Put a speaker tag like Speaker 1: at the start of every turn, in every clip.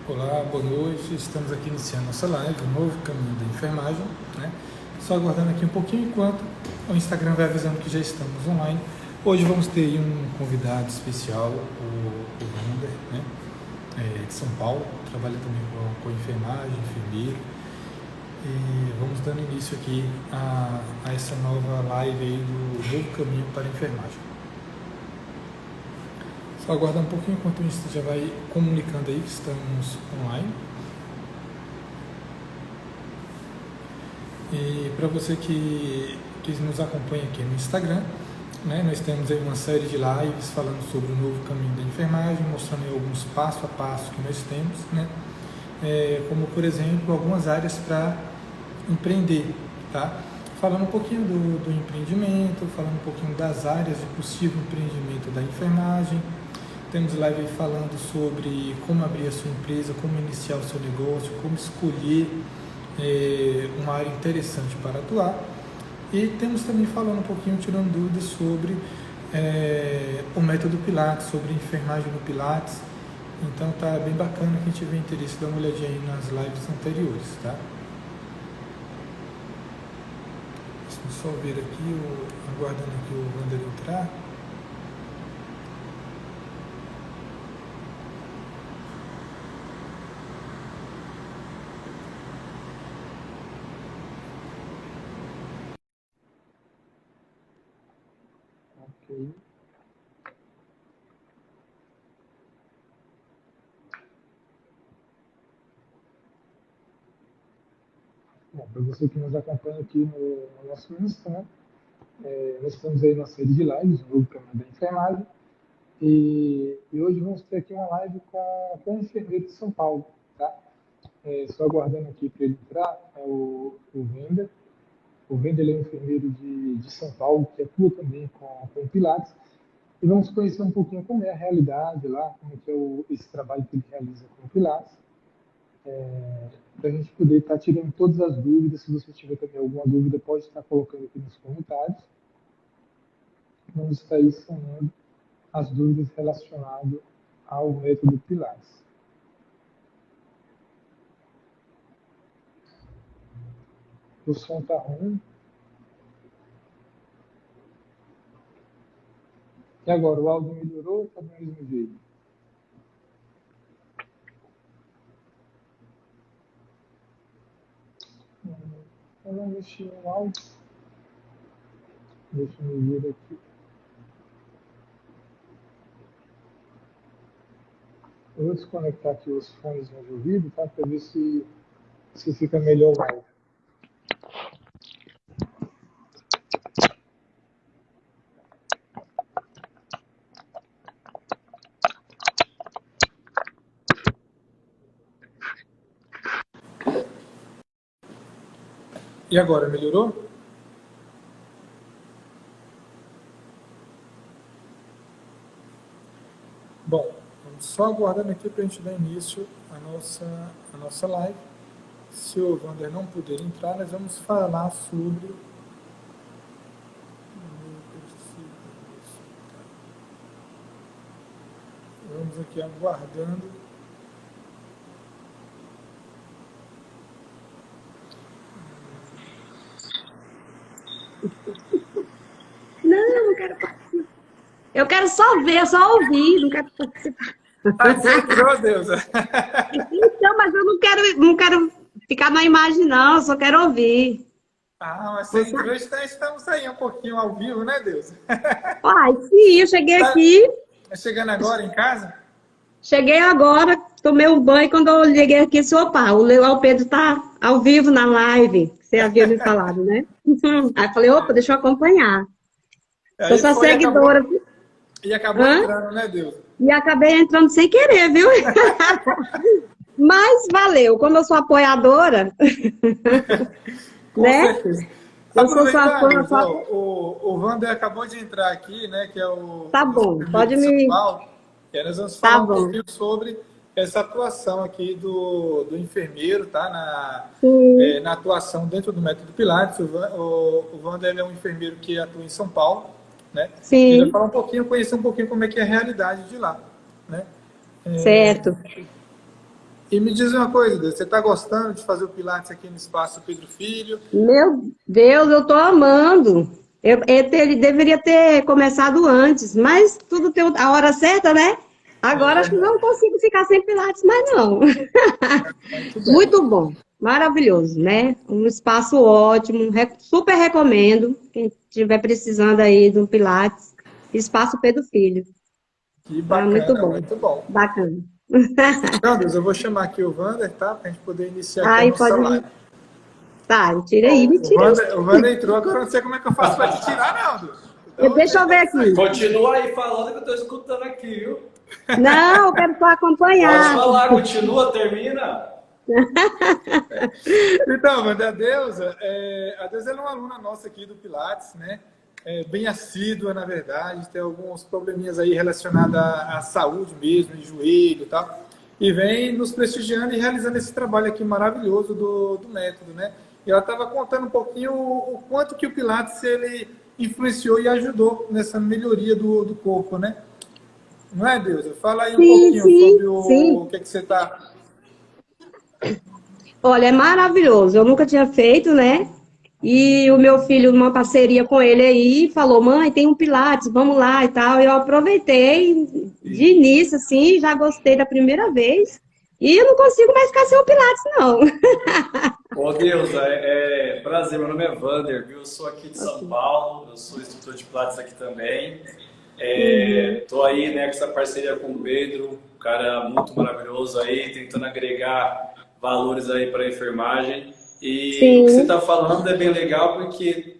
Speaker 1: Olá, boa noite. Estamos aqui iniciando nossa live, o novo caminho da enfermagem, né? Só aguardando aqui um pouquinho enquanto o Instagram vai avisando que já estamos online. Hoje vamos ter aí um convidado especial, o Wander, né? De São Paulo, trabalha também com enfermagem, enfermeiro. E vamos dando início aqui a essa nova live aí do novo caminho para a enfermagem. Só aguardar um pouquinho enquanto a gente já vai comunicando aí que estamos online. E para você que nos acompanha aqui no Instagram, né, nós temos aí uma série de lives falando sobre o novo caminho da enfermagem, mostrando aí alguns passo a passo que nós temos, né, como por exemplo algumas áreas para empreender, tá? Falando um pouquinho do empreendimento, falando um pouquinho das áreas de possível empreendimento da enfermagem. Temos live aí falando sobre como abrir a sua empresa, como iniciar o seu negócio, como escolher uma área interessante para atuar. E temos também falando um pouquinho, tirando dúvidas sobre o método Pilates, sobre enfermagem no Pilates. Então tá bem bacana, quem tiver interesse, dá uma olhadinha aí nas lives anteriores, tá? Deixa eu só ver aqui, aguardando aqui o Wander entrar. Ok. Bom, para você que nos acompanha aqui no nosso Insta, né? Nós estamos aí na série de lives, o novo caminho da enfermagem, e hoje vamos ter aqui uma live com o enfermeiro de São Paulo, tá? Só aguardando aqui para ele entrar, é o Wender. O Wender é um enfermeiro de São Paulo, que atua também com Pilates, e vamos conhecer um pouquinho como é a realidade lá, como é que é esse trabalho que ele realiza com Pilates, para a gente poder estar tirando todas as dúvidas. Se você tiver também alguma dúvida, pode estar colocando aqui nos comentários. Vamos estar aí sanando as dúvidas relacionadas ao método Pilates. O som está ruim. E agora, o áudio melhorou ou está do mesmo jeito? Eu não mexi no áudio. Deixa eu ver aqui. Eu vou desconectar aqui os fones de ouvido, tá? Para ver se fica melhor o áudio. E agora, melhorou? Bom, vamos só aguardando aqui para a gente dar início à nossa live. Se o Wander não puder entrar, nós vamos falar sobre... Vamos aqui aguardando.
Speaker 2: Não, não quero participar. Eu quero só ver, só ouvir, não quero participar.
Speaker 1: Ah, você entrou, Deus!
Speaker 2: Então, mas eu não quero ficar na imagem, não, eu só quero ouvir.
Speaker 1: Ah, mas você entrou, estamos aí um pouquinho ao vivo, né, Deus?
Speaker 2: Ai, sim, eu cheguei
Speaker 1: Tá
Speaker 2: aqui,
Speaker 1: chegando agora em casa?
Speaker 2: cheguei agora, tomei um banho, quando eu liguei aqui, disse, opa, o Pedro tá ao vivo na live, que você havia me falado, né? Aí eu falei, opa, deixa eu acompanhar. Sou
Speaker 1: Aí
Speaker 2: sua
Speaker 1: foi
Speaker 2: seguidora.
Speaker 1: e acabou
Speaker 2: Hã?
Speaker 1: entrando, né, Deus?
Speaker 2: E acabei entrando sem querer, viu? Mas valeu, como eu sou apoiadora,
Speaker 1: Com
Speaker 2: né?
Speaker 1: certeza.
Speaker 2: Eu sou sua fã,
Speaker 1: Aproveitando,
Speaker 2: só...
Speaker 1: o Wander acabou de entrar aqui, né, que é o
Speaker 2: Tá
Speaker 1: nosso
Speaker 2: bom,
Speaker 1: primeiro
Speaker 2: pode
Speaker 1: de São
Speaker 2: me...
Speaker 1: Paulo, e aí nós vamos
Speaker 2: Tá
Speaker 1: falar um
Speaker 2: bom.
Speaker 1: pouquinho sobre essa atuação aqui do enfermeiro, tá,
Speaker 2: Sim,
Speaker 1: na atuação dentro do método Pilates. O Wander ele é um enfermeiro que atua em São Paulo, né, e ele vai
Speaker 2: sim,
Speaker 1: falar um pouquinho, conhecer um pouquinho como é que é a realidade de lá, né.
Speaker 2: certo.
Speaker 1: E me diz uma coisa, Deus, você está gostando de fazer o Pilates aqui no Espaço Pedro Filho?
Speaker 2: Meu Deus, eu tô amando. Ele deveria ter começado antes, mas tudo tem a hora certa, né? Agora acho que não consigo ficar sem Pilates mais não.
Speaker 1: Muito bem.
Speaker 2: Muito bom, maravilhoso, né? Um espaço ótimo, super recomendo. Quem estiver precisando aí de um Pilates, Espaço Pedro Filho.
Speaker 1: Que
Speaker 2: Tá muito
Speaker 1: bacana,
Speaker 2: bom,
Speaker 1: muito bom.
Speaker 2: bacana.
Speaker 1: Então, Deus, eu vou chamar aqui o Wander, tá? Para a gente poder iniciar aqui a
Speaker 2: Aí
Speaker 1: nossa
Speaker 2: pode.
Speaker 1: live.
Speaker 2: Tá, me tira aí,
Speaker 1: Ó,
Speaker 2: me tira aí.
Speaker 1: O Wander entrou, agora eu não sei como é que eu faço para te tirar, não, Deus. Então,
Speaker 2: Deixa eu ver aqui.
Speaker 3: Continua aí falando que eu tô escutando aqui, viu?
Speaker 2: Não, eu quero só
Speaker 3: Pode
Speaker 2: acompanhar.
Speaker 3: falar, continua, termina.
Speaker 1: Então, Wander, a Deusa é uma aluna nossa aqui do Pilates, né? Bem assídua, na verdade, tem alguns probleminhas aí relacionados à saúde mesmo, em joelho e tal, e vem nos prestigiando e realizando esse trabalho aqui maravilhoso do método, né? E ela estava contando um pouquinho o quanto que o Pilates ele influenciou e ajudou nessa melhoria do corpo, né? Não é, Deusa? Fala aí um
Speaker 2: Sim,
Speaker 1: pouquinho sobre
Speaker 2: sim, sim.
Speaker 1: o que, que você está...
Speaker 2: Olha, é maravilhoso. Eu nunca tinha feito, né? E o meu filho, numa parceria com ele aí, falou: mãe, tem um Pilates, vamos lá e tal. E eu aproveitei de início, assim, já gostei da primeira vez. E eu não consigo mais ficar sem o Pilates, não.
Speaker 3: Ô, Deus, prazer, meu nome é Wander, viu? Eu sou aqui de São Paulo, eu sou instrutor de Pilates aqui também. Tô aí, né, com essa parceria com o Pedro, um cara muito maravilhoso aí, tentando agregar valores aí para a enfermagem. E
Speaker 2: Sim.
Speaker 3: o que você está falando é bem legal porque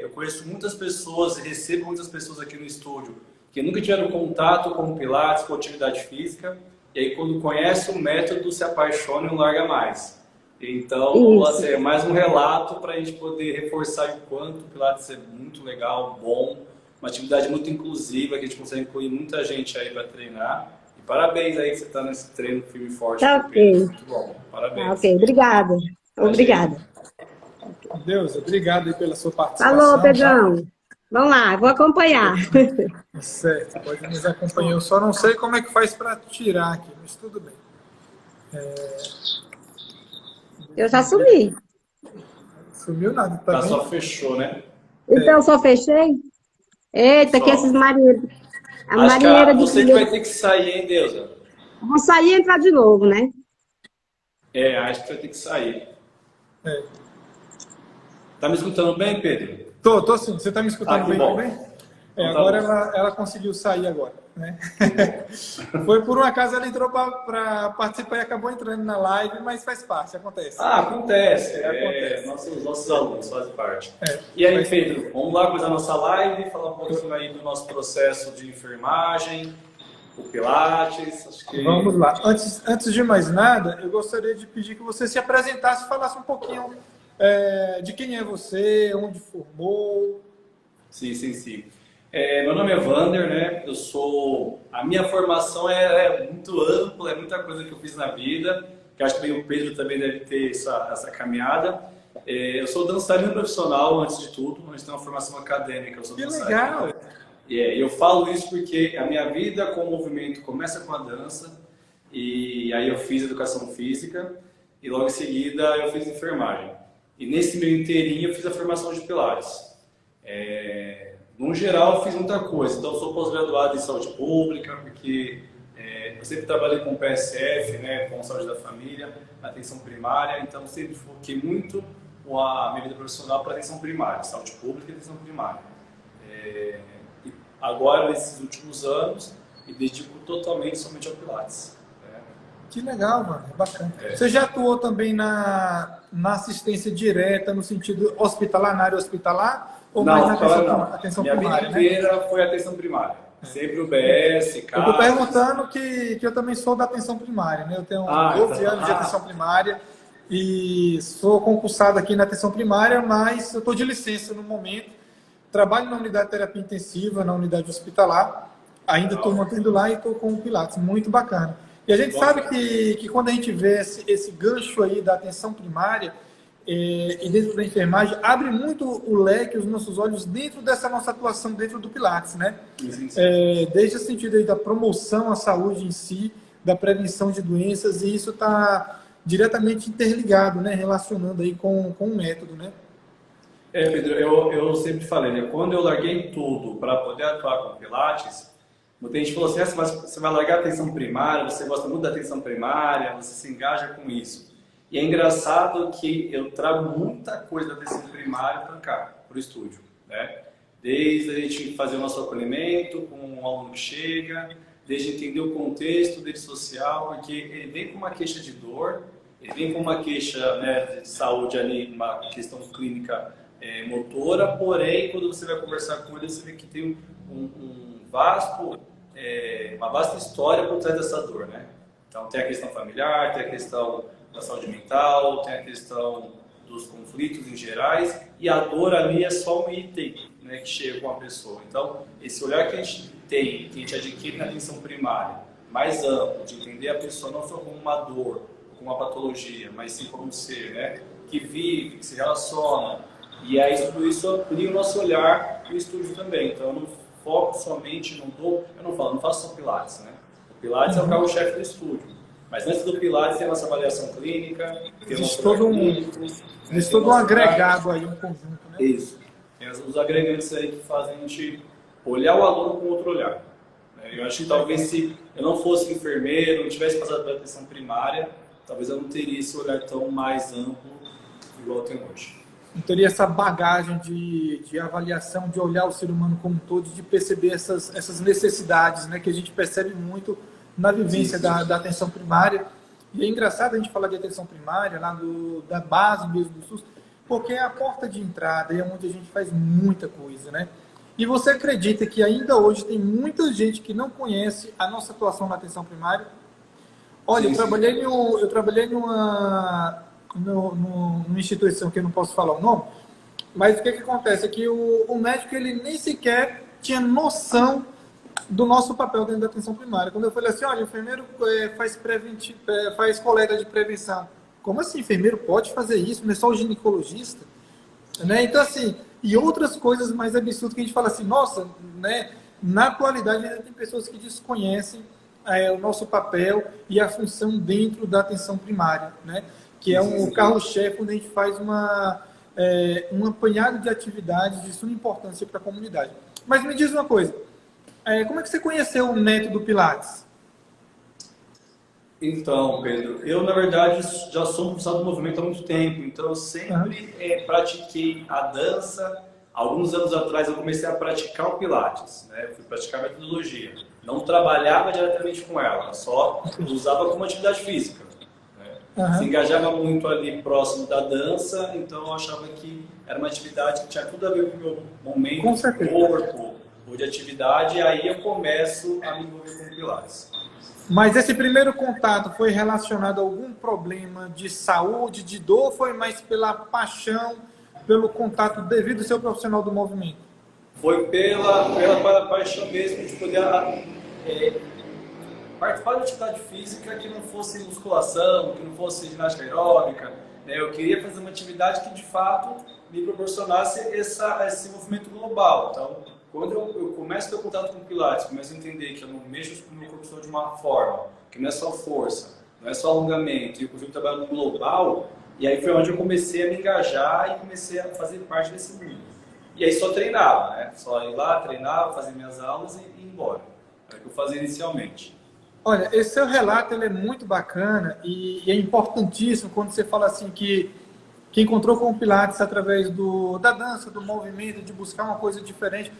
Speaker 3: eu conheço muitas pessoas e recebo muitas pessoas aqui no estúdio que nunca tiveram contato com o Pilates, com atividade física, e aí quando conhece o método se apaixona e não larga mais. Então, assim, é mais um relato para a gente poder reforçar o quanto o Pilates é muito legal, bom, uma atividade muito inclusiva, que a gente consegue incluir muita gente aí para treinar. E parabéns aí que você está nesse treino firme e forte.
Speaker 2: Tá ok.
Speaker 3: Muito bom, parabéns.
Speaker 2: Tá ok, obrigada. Obrigada.
Speaker 1: Deus, obrigado aí pela sua participação.
Speaker 2: Alô,
Speaker 1: tá?
Speaker 2: Pedrão. Vamos lá, vou acompanhar.
Speaker 1: Certo, pode nos acompanhar. Eu só não sei como é que faz para tirar aqui, mas tudo bem.
Speaker 2: Eu já sumi.
Speaker 1: Sumiu nada, tá
Speaker 3: Tá,
Speaker 1: bem?
Speaker 3: só fechou, né?
Speaker 2: Então, eu só fechei? Eita,
Speaker 3: Só.
Speaker 2: que esses marinheiros. A
Speaker 3: Acho que
Speaker 2: marinheira de
Speaker 3: você que vai ter que sair, hein, Deusa?
Speaker 2: Vou sair e entrar de novo, né?
Speaker 3: Acho que vai ter que sair.
Speaker 1: É.
Speaker 3: Tá me escutando bem, Pedro?
Speaker 1: Tô sim. Você tá me escutando
Speaker 3: que
Speaker 1: bem
Speaker 3: bom.
Speaker 1: também?
Speaker 3: Então tá
Speaker 1: Agora
Speaker 3: bom.
Speaker 1: ela conseguiu sair agora, né? Foi por um acaso ela entrou para participar e acabou entrando na live, mas faz parte, acontece.
Speaker 3: Acontece.
Speaker 1: Acontece.
Speaker 3: Nossos alunos fazem parte.
Speaker 1: É,
Speaker 3: E aí,
Speaker 1: mas-
Speaker 3: Pedro, vamos lá começar a nossa live, falar um pouquinho aí do nosso processo de enfermagem, o Pilates, acho que...
Speaker 1: Vamos lá. Antes de mais nada, eu gostaria de pedir que você se apresentasse, falasse um pouquinho de quem é você, onde formou.
Speaker 3: Sim. Meu nome é Wander, né? A minha formação é muito ampla, é muita coisa que eu fiz na vida, que acho que bem o Pedro também deve ter essa caminhada. Eu sou dançarino profissional, antes de tudo, antes de ter uma formação acadêmica, eu sou
Speaker 1: Que
Speaker 3: dançarino.
Speaker 1: legal!
Speaker 3: Eu falo isso porque a minha vida com o movimento começa com a dança, e aí eu fiz educação física, e logo em seguida eu fiz enfermagem. E nesse meio inteirinho eu fiz a formação de Pilates. No geral, eu fiz muita coisa. Então, eu sou pós-graduado em saúde pública, porque eu sempre trabalhei com PSF, né, com saúde da família, atenção primária. Então, eu sempre foquei muito a minha vida profissional para atenção primária, saúde pública e atenção primária. E agora, nesses últimos anos, me dedico totalmente somente ao Pilates.
Speaker 1: Que legal, mano. Bacana. Você já atuou também na assistência direta, no sentido hospitalar, na área hospitalar? Ou mais na atenção
Speaker 3: minha
Speaker 1: primária,
Speaker 3: vida inteira foi atenção primária. Sempre UBS,
Speaker 1: Eu
Speaker 3: CAS.
Speaker 1: estou perguntando que eu também sou da atenção primária, né? Eu tenho 12 anos de atenção primária e sou concursado aqui na atenção primária, mas eu estou de licença no momento. Trabalho na unidade de terapia intensiva, na unidade hospitalar. Ainda estou mantendo lá e estou com o Pilates. Muito bacana. E a gente sabe que quando a gente vê esse gancho aí da atenção primária e dentro da enfermagem, abre muito o leque, os nossos olhos dentro dessa nossa atuação dentro do Pilates, né?
Speaker 3: Sim.
Speaker 1: Desde o sentido aí da promoção à saúde em si, da prevenção de doenças, e isso está diretamente interligado, né? Relacionando aí com o método, né?
Speaker 3: Pedro, eu sempre falei, né? Quando eu larguei tudo para poder atuar com Pilates, muita gente falou assim, você vai largar a atenção primária, você gosta muito da atenção primária, você se engaja com isso. E é engraçado que eu trago muita coisa da atenção primária para cá, para o estúdio, né? Desde a gente fazer o nosso acolhimento com um aluno que chega, desde entender o contexto dele social, porque ele vem com uma queixa de dor, ele vem com uma queixa, né, de saúde ali, uma questão clínica motora, porém, quando você vai conversar com ele, você vê que tem uma vasta história por trás dessa dor, né? Então, tem a questão familiar, tem a questão da saúde mental, tem a questão dos conflitos em gerais, e a dor ali é só um item, né, que chega com a pessoa. Então, esse olhar que a gente tem, que a gente adquire na atenção primária, mais amplo, de entender a pessoa não só como uma dor, como uma patologia, mas sim como um ser, né, que vive, que se relaciona, e aí tudo isso amplia o nosso olhar no estúdio também. Então, eu não foco somente, não faço só Pilates, né? O Pilates é o carro-chefe do estúdio. Mas antes do Pilates tem a nossa avaliação clínica, tem o nosso
Speaker 1: todo um agregado aí, um conjunto, né?
Speaker 3: Isso. Tem os agregantes aí que fazem a gente olhar o aluno com outro olhar. Eu acho que talvez se eu não fosse enfermeiro, não tivesse passado pela atenção primária, talvez eu não teria esse olhar tão mais amplo igual eu tenho hoje.
Speaker 1: Não teria essa bagagem de avaliação, de olhar o ser humano como um todo, de perceber essas necessidades, né, que a gente percebe muito na vivência da atenção primária. E é engraçado a gente falar de atenção primária, lá da base mesmo do SUS, porque é a porta de entrada, é onde a gente faz muita coisa, né? E você acredita que ainda hoje tem muita gente que não conhece a nossa atuação na atenção primária? Olha, eu trabalhei numa instituição que eu não posso falar o nome, mas o que acontece é que o médico ele nem sequer tinha noção do nosso papel dentro da atenção primária. Quando eu falei assim, olha, o enfermeiro faz coleta de prevenção. Como assim, enfermeiro pode fazer isso? Não é só o ginecologista? Né? Então, assim, e outras coisas mais absurdas que a gente fala assim, nossa, né? Na atualidade ainda tem pessoas que desconhecem o nosso papel e a função dentro da atenção primária, né? Que é um carro-chefe onde a gente faz um apanhado de atividades de suma importância para a comunidade. Mas me diz uma coisa, como é que você conheceu o método Pilates?
Speaker 3: Então, Pedro, eu na verdade já sou um profissional do movimento há muito tempo, então eu sempre pratiquei a dança. Alguns anos atrás eu comecei a praticar o Pilates, né? Eu fui praticar a metodologia. Não trabalhava diretamente com ela, só usava como atividade física. Se engajava muito ali próximo da dança, então eu achava que era uma atividade que tinha tudo a ver com o meu momento de corpo ou de atividade, e aí eu começo a me envolver com o Pilates.
Speaker 1: Mas esse primeiro contato foi relacionado a algum problema de saúde, de dor, ou foi mais pela paixão, pelo contato devido ao seu profissional do movimento?
Speaker 3: Foi pela paixão mesmo de poder participar de atividade física que não fosse musculação, que não fosse ginástica aeróbica, né? Eu queria fazer uma atividade que de fato me proporcionasse esse movimento global. Então, quando eu começo a ter contato com o Pilates, começo a entender que eu não mexo com o meu corpo só de uma forma, que não é só força, não é só alongamento, e eu consigo trabalhar no global, e aí foi onde eu comecei a me engajar e comecei a fazer parte desse mundo. E aí só treinava, né? Só ir lá, treinava, fazer minhas aulas e ir embora. Era o que eu fazia inicialmente.
Speaker 1: Olha, esse seu relato ele é muito bacana e é importantíssimo quando você fala assim que encontrou com o Pilates através da dança, do movimento, de buscar uma coisa diferente.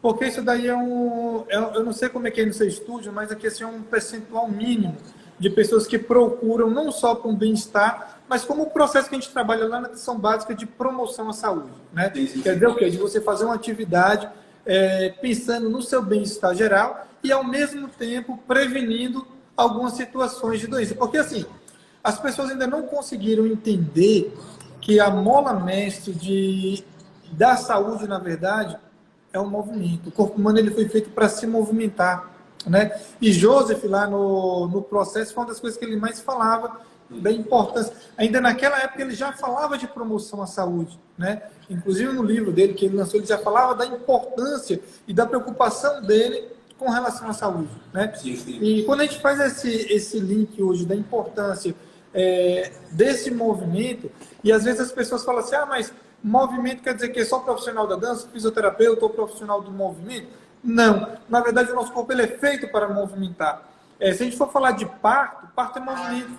Speaker 1: Porque isso daí eu não sei como é que é no seu estúdio, mas aqui assim, é um percentual mínimo de pessoas que procuram não só para um bem-estar, mas como o processo que a gente trabalha lá na atenção básica de promoção à saúde. Né? Quer dizer o quê? De você fazer uma atividade pensando no seu bem-estar geral e, ao mesmo tempo, prevenindo algumas situações de doença. Porque, assim, as pessoas ainda não conseguiram entender que a mola mestre da saúde, na verdade, é o movimento. O corpo humano ele foi feito para se movimentar. Né? E Joseph, lá no processo, foi uma das coisas que ele mais falava da importância. Ainda naquela época ele já falava de promoção à saúde, né? Inclusive no livro dele que ele lançou, ele já falava da importância e da preocupação dele com relação à saúde, né?
Speaker 3: Sim, sim.
Speaker 1: E quando a gente faz esse link hoje da importância desse movimento, e às vezes as pessoas falam assim, mas movimento quer dizer que é só profissional da dança, fisioterapeuta ou profissional do movimento? Não. Na verdade, o nosso corpo ele é feito para movimentar. Se a gente for falar de parto, parto é movimento,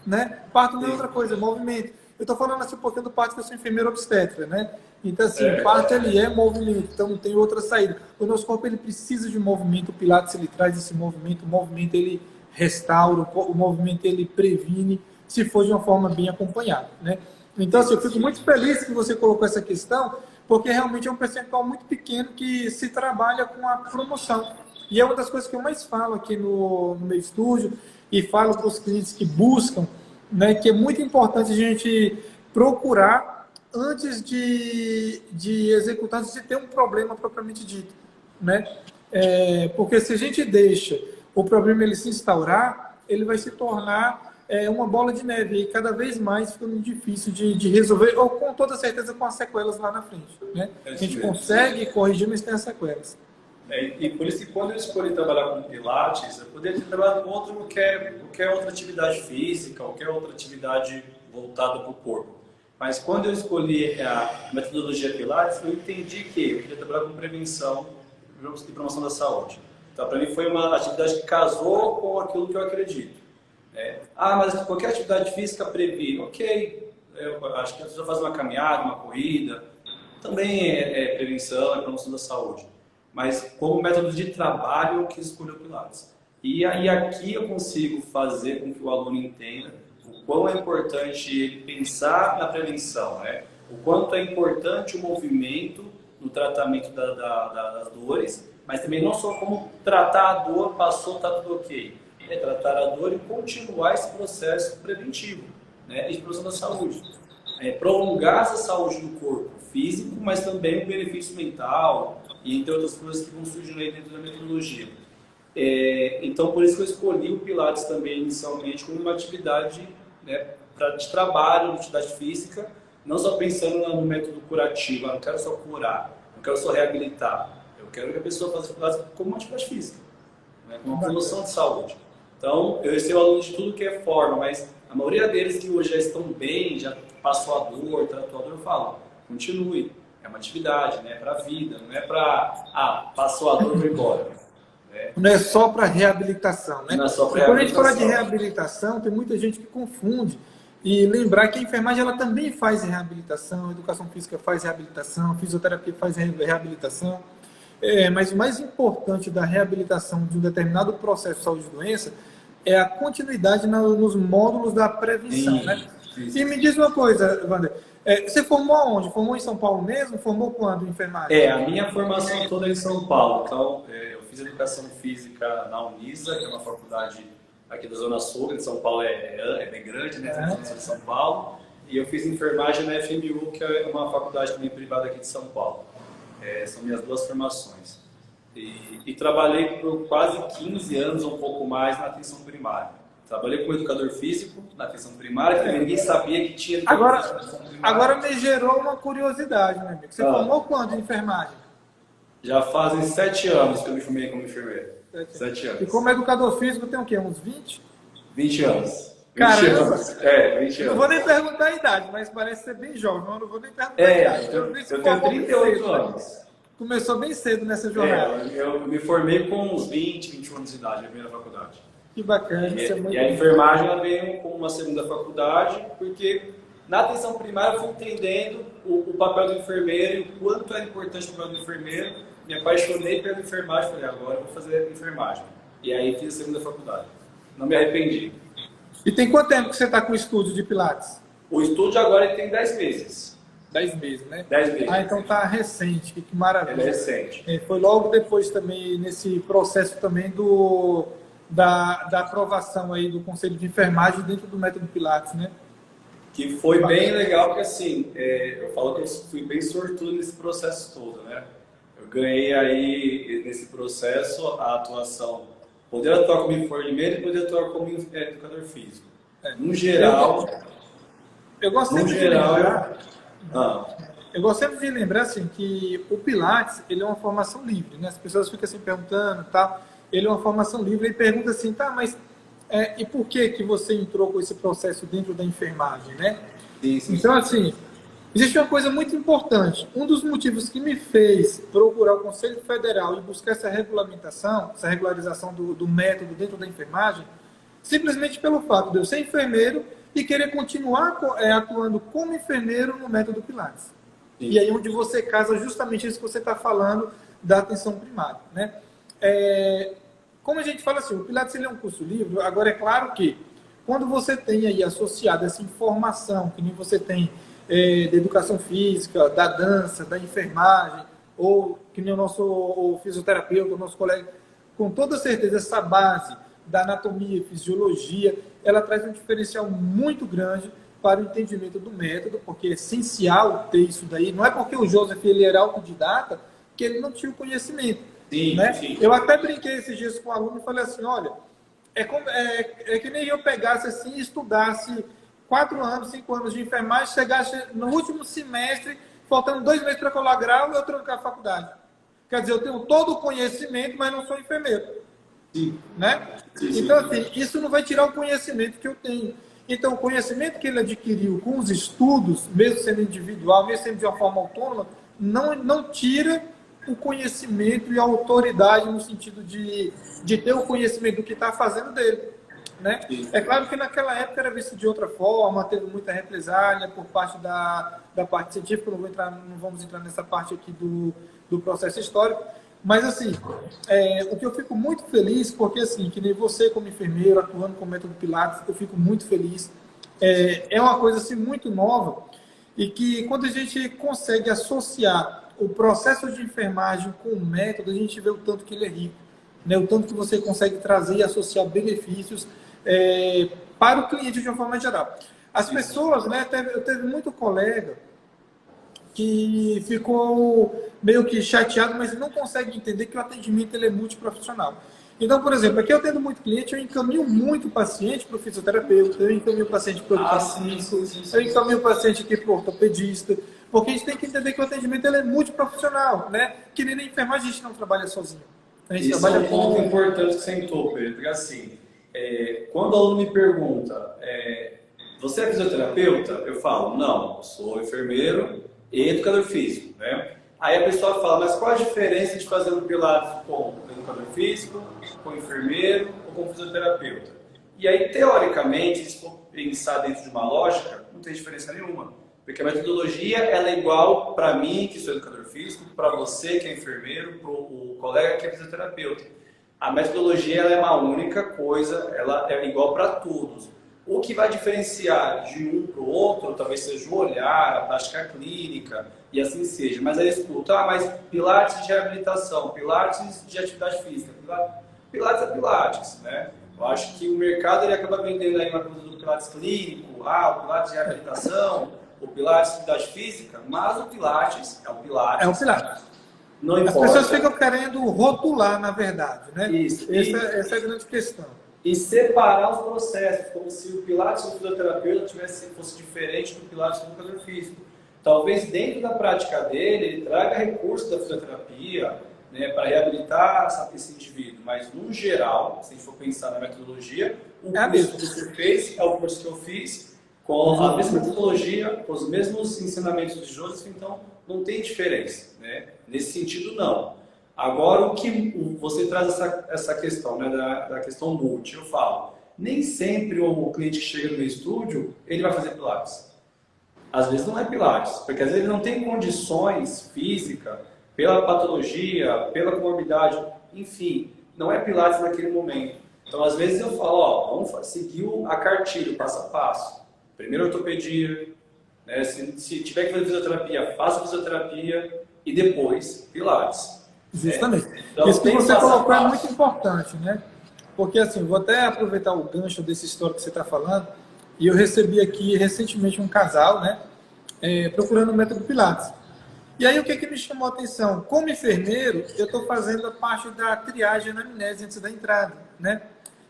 Speaker 1: né? Parto não é outra coisa, é movimento. Eu estou falando assim um pouquinho do parto que eu sou enfermeira obstetra, né? Então, assim, o parto ele é movimento, então não tem outra saída. O nosso corpo ele precisa de movimento, o Pilates ele traz esse movimento, o movimento ele restaura, o movimento ele previne, se for de uma forma bem acompanhada, né? Então, assim, eu fico muito feliz que você colocou essa questão, porque realmente é um percentual muito pequeno que se trabalha com a promoção. E é uma das coisas que eu mais falo aqui no meu estúdio e falo para os clientes que buscam, né, que é muito importante a gente procurar antes de executar, antes de ter um problema propriamente dito, né? Porque se a gente deixa o problema ele se instaurar, ele vai se tornar uma bola de neve e cada vez mais ficando difícil de resolver, ou com toda certeza com as sequelas lá na frente, né? A gente consegue corrigir, mas tem as sequelas.
Speaker 3: E por isso que quando eu escolhi trabalhar com Pilates, eu poderia ter trabalhado com qualquer outra atividade física, qualquer outra atividade voltada para o corpo. Mas quando eu escolhi a metodologia Pilates, eu entendi que eu queria trabalhar com prevenção e promoção da saúde. Então, para mim, foi uma atividade que casou com aquilo que eu acredito. Mas qualquer atividade física previne. Ok, eu acho que a pessoa faz uma caminhada, uma corrida, também é prevenção, é promoção da saúde. Mas como método de trabalho, eu quis escolher o Pilates. E aqui eu consigo fazer com que o aluno entenda o quão é importante ele pensar na prevenção, né? O quanto é importante o movimento no tratamento das dores, mas também não só como tratar a dor, passou, está tudo ok. É tratar a dor e continuar esse processo preventivo, né? E de promoção da saúde. Prolongar essa saúde do corpo físico, mas também o benefício mental, e entre outras coisas que vão surgindo aí dentro da metodologia. Então, por isso que eu escolhi o Pilates também inicialmente como uma atividade, né, de trabalho, de atividade física, não só pensando no método curativo, eu não quero só curar, não quero só reabilitar, eu quero que a pessoa faça o Pilates como uma atividade física, né, como uma promoção de saúde. Então, eu recebo alunos de tudo que é forma, mas a maioria deles que hoje já estão bem, já passou a dor, tratou a dor, eu falo, continue. É uma atividade, né? Para a vida, não é para, passou a dor e foi embora. Né?
Speaker 1: Não é só para reabilitação, né?
Speaker 3: Não é só para
Speaker 1: quando a gente
Speaker 3: reabilitação.
Speaker 1: fala de reabilitação, tem muita gente que confunde. E lembrar que a enfermagem ela também faz reabilitação, a educação física faz reabilitação, a fisioterapia faz reabilitação. Mas o mais importante da reabilitação de um determinado processo de saúde e doença é a continuidade nos módulos da prevenção, né? E me diz uma coisa, Wander, você formou aonde? Formou em São Paulo mesmo? Formou quando em enfermagem?
Speaker 3: A minha formação toda é em São Paulo. Então, eu fiz educação física na Unisa, que é uma faculdade aqui da Zona Sul, de São Paulo é bem grande, né? Zona Sul de São Paulo. E eu fiz enfermagem na FMU, que é uma faculdade também privada aqui de São Paulo. São minhas duas formações. E trabalhei por quase 15 anos, um pouco mais, na atenção primária. Trabalhei como educador físico na atenção primária, que ninguém sabia que tinha
Speaker 1: Agora me gerou uma curiosidade, meu amigo. Você formou quando em enfermagem?
Speaker 3: Já fazem 7 anos que eu me formei como enfermeiro. 7 anos.
Speaker 1: E como educador físico tem o quê? Uns 20?
Speaker 3: 20 anos.
Speaker 1: Caramba!
Speaker 3: 20 anos.
Speaker 1: Não vou nem perguntar a idade, mas parece ser bem jovem. Eu não vou nem perguntar a idade.
Speaker 3: Eu tenho 38 anos.
Speaker 1: Começou bem cedo nessa jornada.
Speaker 3: Eu me formei com uns 20, 21 anos de idade, na primeira faculdade.
Speaker 1: Que bacana, isso é muito
Speaker 3: E a enfermagem ela veio como uma segunda faculdade, porque na atenção primária eu fui entendendo o papel do enfermeiro e o quanto era importante o papel do enfermeiro. Me apaixonei pela enfermagem, falei, agora eu vou fazer enfermagem. E aí fiz a segunda faculdade. Não me arrependi.
Speaker 1: E tem quanto tempo que você está com o estúdio de Pilates?
Speaker 3: O estúdio agora tem 10 meses.
Speaker 1: 10 meses, né?
Speaker 3: 10 meses.
Speaker 1: Então tá recente, que maravilha.
Speaker 3: Ele é recente.
Speaker 1: Foi logo depois também, nesse processo também da aprovação aí do Conselho de Enfermagem dentro do método Pilates, né?
Speaker 3: Que foi bem legal, porque assim, eu falo que eu fui bem sortudo nesse processo todo, né? Eu ganhei aí, nesse processo, a atuação, poder atuar como enfermeiro e poder atuar como educador físico. No geral...
Speaker 1: Eu gosto sempre de lembrar... eu gosto sempre de lembrar assim, que o Pilates ele é uma formação livre, né? As pessoas ficam assim perguntando, tá? Ele é uma formação livre e pergunta assim, tá, mas e por que você entrou com esse processo dentro da enfermagem, né?
Speaker 3: Sim.
Speaker 1: Então, assim, existe uma coisa muito importante. Um dos motivos que me fez procurar o Conselho Federal e buscar essa regulamentação, essa regularização do método dentro da enfermagem, simplesmente pelo fato de eu ser enfermeiro e querer continuar atuando como enfermeiro no método Pilates. Sim. E aí onde você casa justamente isso que você está falando da atenção primária, né? Como a gente fala assim, o Pilates ele é um curso livre, agora é claro que quando você tem aí associado essa informação, que nem você tem da educação física, da dança, da enfermagem, ou que nem o fisioterapeuta, o nosso colega, com toda certeza essa base da anatomia, fisiologia, ela traz um diferencial muito grande para o entendimento do método, porque é essencial ter isso daí. Não é porque o Joseph ele era autodidata que ele não tinha o conhecimento.
Speaker 3: Sim,
Speaker 1: né?
Speaker 3: Sim.
Speaker 1: Eu até brinquei esses dias com um aluno e falei assim, olha, é que nem eu pegasse assim e estudasse 4 anos, 5 anos de enfermagem, chegasse no último semestre, faltando 2 meses para colar grau e eu trancar a faculdade. Quer dizer, eu tenho todo o conhecimento, mas não sou enfermeiro.
Speaker 3: Sim.
Speaker 1: Né? Sim. Então, assim, isso não vai tirar o conhecimento que eu tenho. Então, o conhecimento que ele adquiriu com os estudos, mesmo sendo individual, mesmo sendo de uma forma autônoma, não tira o conhecimento e a autoridade no sentido de ter o conhecimento do que está fazendo dele. Né? É claro que naquela época era visto de outra forma, teve muita represália por parte da parte científica, não vamos entrar nessa parte aqui do processo histórico, mas assim, o que eu fico muito feliz, porque assim, que nem você como enfermeiro, atuando com o método Pilates, eu fico muito feliz, é uma coisa assim muito nova, e que quando a gente consegue associar o processo de enfermagem com o método, a gente vê o tanto que ele é rico, né? O tanto que você consegue trazer e associar benefícios para o cliente de uma forma geral. As pessoas, né, eu teve muito colega que ficou meio que chateado, mas não consegue entender que o atendimento ele é multiprofissional. Então, por exemplo, aqui eu tendo muito cliente, eu encaminho muito paciente para o fisioterapeuta, eu encaminho o paciente para o educacionista, eu encaminho o paciente aqui para o ortopedista, porque a gente tem que entender que o atendimento ele é multiprofissional, né? Que nem na enfermagem a gente não trabalha sozinho. A gente
Speaker 3: Isso
Speaker 1: trabalha
Speaker 3: é um ponto importante que você entrou, Pedro, porque assim, quando o aluno me pergunta, você é fisioterapeuta? Eu falo, não, eu sou enfermeiro e educador físico, né? Aí a pessoa fala, mas qual a diferença de fazer um Pilates com educador físico, com enfermeiro ou com fisioterapeuta? E aí, teoricamente, se for pensar dentro de uma lógica, não tem diferença nenhuma. Porque a metodologia ela é igual para mim, que sou educador físico, para você, que é enfermeiro, para o colega, que é fisioterapeuta. A metodologia ela é uma única coisa, ela é igual para todos. O que vai diferenciar de um para o outro, talvez seja o olhar, a prática clínica, e assim seja. Mas aí escuta, mas Pilates de reabilitação, Pilates de atividade física, Pilates é Pilates, né? Eu acho que o mercado ele acaba vendendo aí uma coisa do Pilates clínico, o Pilates de reabilitação, o Pilates de atividade física, mas o Pilates é o Pilates.
Speaker 1: É o Pilates.
Speaker 3: Não
Speaker 1: As
Speaker 3: importa.
Speaker 1: pessoas ficam querendo rotular, na verdade, né?
Speaker 3: Isso.
Speaker 1: Essa é a grande questão.
Speaker 3: E separar os processos, como se o Pilates do fisioterapeuta fosse diferente do Pilates do educador físico. Talvez dentro da prática dele, ele traga recursos da fisioterapia, né, para reabilitar esse indivíduo. Mas, no geral, se a gente for pensar na metodologia, o curso que você fez é o curso que eu fiz, com a mesma metodologia, com os mesmos ensinamentos de Joseph, então não tem diferença. Né? Nesse sentido, não. Agora, o que você traz essa questão, né, da questão multi, eu falo, nem sempre o cliente que chega no meu estúdio, ele vai fazer Pilates. Às vezes não é Pilates, porque às vezes ele não tem condições físicas, pela patologia, pela comorbidade, enfim, não é Pilates naquele momento. Então, às vezes eu falo, vamos seguir a cartilha, passo a passo. Primeiro ortopedia, né, se tiver que fazer fisioterapia, faça fisioterapia e depois Pilates.
Speaker 1: Justamente.
Speaker 3: Então,
Speaker 1: isso que você colocou é muito
Speaker 3: passo.
Speaker 1: importante, né? Porque assim, vou até aproveitar o gancho desse história que você está falando, e eu recebi aqui recentemente um casal, né? Procurando o método Pilates. E aí o que me chamou a atenção? Como enfermeiro, eu estou fazendo a parte da triagem na anamnese antes da entrada, né?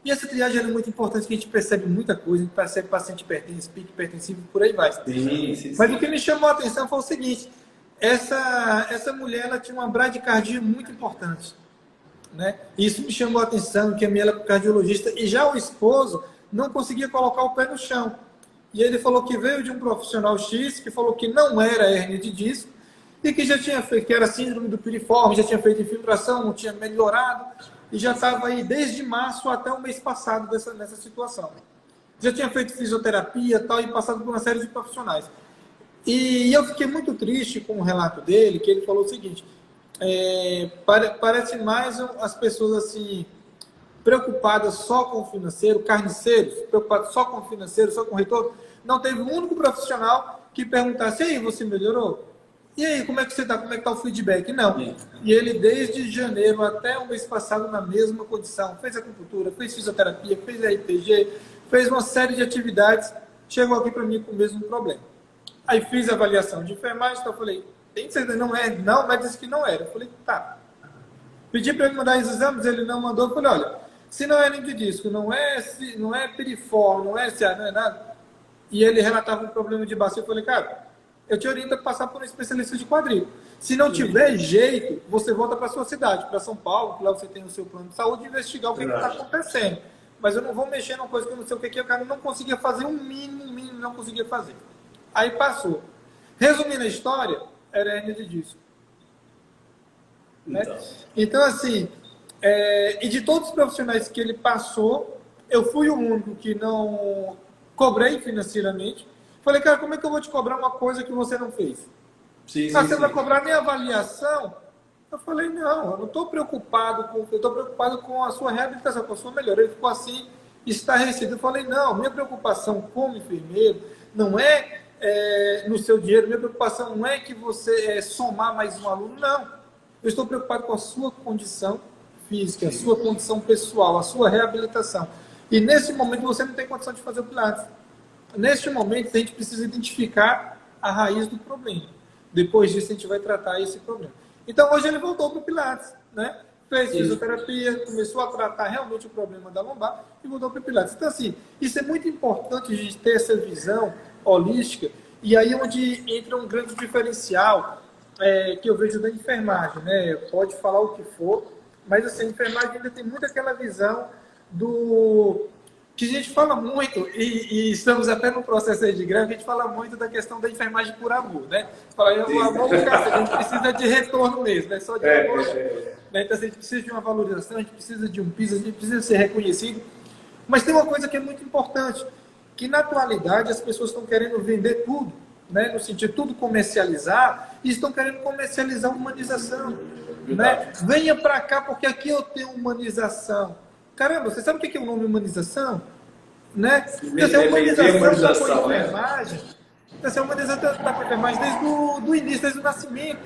Speaker 1: E essa triagem é muito importante, que a gente percebe muita coisa, a gente percebe paciente hipertenso, pique hipertensivo, por aí vai.
Speaker 3: Sim.
Speaker 1: Mas o que me chamou a atenção foi o seguinte, essa mulher, ela tinha uma bradicardia muito importante, né? Isso me chamou a atenção, que a minha era cardiologista, e já o esposo não conseguia colocar o pé no chão. E ele falou que veio de um profissional X, que falou que não era hérnia de disco, e que já tinha feito, que era síndrome do piriforme, já tinha feito infiltração, não tinha melhorado, e já estava aí desde março até o mês passado nessa situação. Já tinha feito fisioterapia e tal, e passado por uma série de profissionais. E eu fiquei muito triste com o relato dele, que ele falou o seguinte, parece mais as pessoas assim, preocupadas só com o financeiro, carniceiros, preocupados só com o financeiro, só com o retorno. Não teve um único profissional que perguntasse, e aí, você melhorou? E aí, como é que você está? Como é que está o feedback? Não. E ele, desde janeiro até o mês passado, na mesma condição, fez acupuntura, fez fisioterapia, fez RPG, fez uma série de atividades, chegou aqui para mim com o mesmo problema. Aí fiz a avaliação de enfermagem, então eu falei, tem certeza? Não é? Não, mas disse que não era. Eu falei, tá. Pedi para ele mandar os exames, ele não mandou. Eu falei, olha, se não é hérnia de disco, não é piriforme, não é CA, não é nada. E ele relatava um problema de bacia. Eu falei, cara, eu te oriento a passar por um especialista de quadril. Se não tiver jeito, você volta para sua cidade, para São Paulo, que lá você tem o seu plano de saúde, e investigar o que está acontecendo. Mas eu não vou mexer numa coisa que eu não sei o que é. O cara não conseguia fazer um mínimo, não conseguia fazer. Aí passou. Resumindo a história, era hérnia de disco. Né? Então, assim, e de todos os profissionais que ele passou, eu fui o único que não cobrei financeiramente. Falei, cara, como é que eu vou te cobrar uma coisa que você não fez? Você vai cobrar nem avaliação? Eu falei, não, eu não estou preocupado com... Eu estou preocupado com a sua reabilitação, com a sua melhora. Ele ficou assim, estarrecido. Eu falei, não, minha preocupação como enfermeiro não é no seu dinheiro, minha preocupação não é que você somar mais um aluno, não. Eu estou preocupado com a sua condição física, a sua condição pessoal, a sua reabilitação. E nesse momento você não tem condição de fazer o Pilates. Neste momento a gente precisa identificar a raiz do problema. Depois disso a gente vai tratar esse problema. Então hoje ele voltou para o Pilates, né? Fez fisioterapia, começou a tratar realmente o problema da lombar e voltou para o Pilates. Então assim, isso é muito importante a gente ter essa visão holística, e aí é onde entra um grande diferencial que eu vejo da enfermagem, né? Pode falar o que for, mas assim, a enfermagem ainda tem muito aquela visão do que a gente fala muito, e estamos até no processo aí de greve, a gente fala muito da questão da enfermagem por amor, né? Fala, a gente precisa de retorno mesmo, né? Só de amor. Né? Então a gente precisa de uma valorização, a gente precisa de um piso, a gente precisa ser reconhecido. Mas tem uma coisa que é muito importante, que na atualidade as pessoas estão querendo vender tudo, né? No sentido de tudo comercializar, e estão querendo comercializar a humanização. Né? Venha para cá porque aqui eu tenho humanização. Caramba, você sabe o que é o nome humanização? Né? Essa é humanização da enfermagem. Essa é humanização da enfermagem desde o início, desde o nascimento.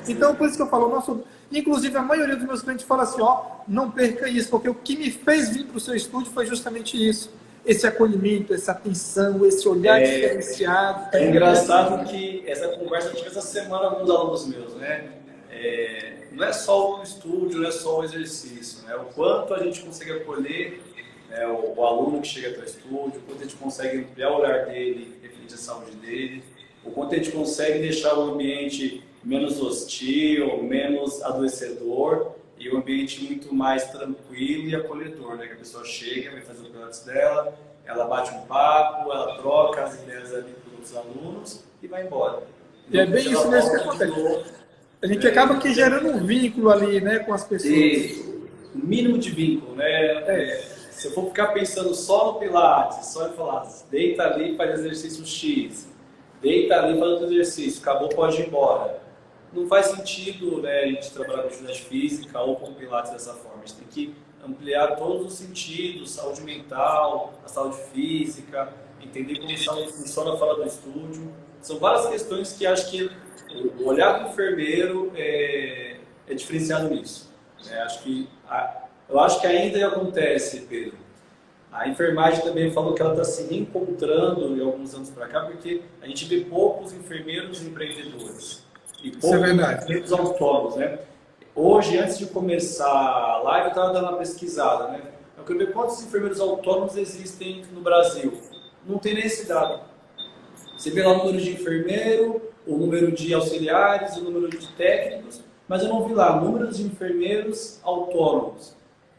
Speaker 1: Então, por isso que eu falo, inclusive a maioria dos meus clientes fala assim, não perca isso, porque o que me fez vir para o seu estúdio foi justamente isso. Esse acolhimento, essa atenção, esse olhar diferenciado.
Speaker 3: É engraçado que essa conversa eu tive essa semana com alguns alunos meus, né? Não é só o estúdio, não é só o exercício, né? O quanto a gente consegue acolher o aluno que chega até o estúdio, o quanto a gente consegue ampliar o olhar dele, referente à saúde dele, o quanto a gente consegue deixar o ambiente menos hostil, menos adoecedor e um ambiente muito mais tranquilo e acolhedor, né? Que a pessoa chega, vai fazer o pilates dela, ela bate um papo, ela troca as ideias ali com os alunos e vai embora.
Speaker 1: E é bem isso mesmo que acontece. A gente acaba aqui gerando um vínculo ali, né, com as pessoas.
Speaker 3: E o mínimo de vínculo, né? Se eu for ficar pensando só no Pilates, só em falar, deita ali e faz exercício X, deita ali e faz outro exercício, acabou, pode ir embora. Não faz sentido, né, a gente trabalhar com atividade física ou com Pilates dessa forma. A gente tem que ampliar todos os sentidos, saúde mental, a saúde física, entender como funciona a fala do estúdio. São várias questões que acho que o olhar do enfermeiro é diferenciado nisso. Eu acho que ainda acontece, Pedro. A enfermagem também falou que ela está se reencontrando em alguns anos para cá, porque a gente vê poucos enfermeiros empreendedores e poucos enfermeiros autônomos, né? Hoje, antes de começar a live, eu estava dando uma pesquisada, né? Eu quero ver quantos enfermeiros autônomos existem no Brasil. Não tem nem esse dado. Você vê lá o número de enfermeiro, o número de auxiliares, o número de técnicos, mas eu não vi lá números de enfermeiros autônomos.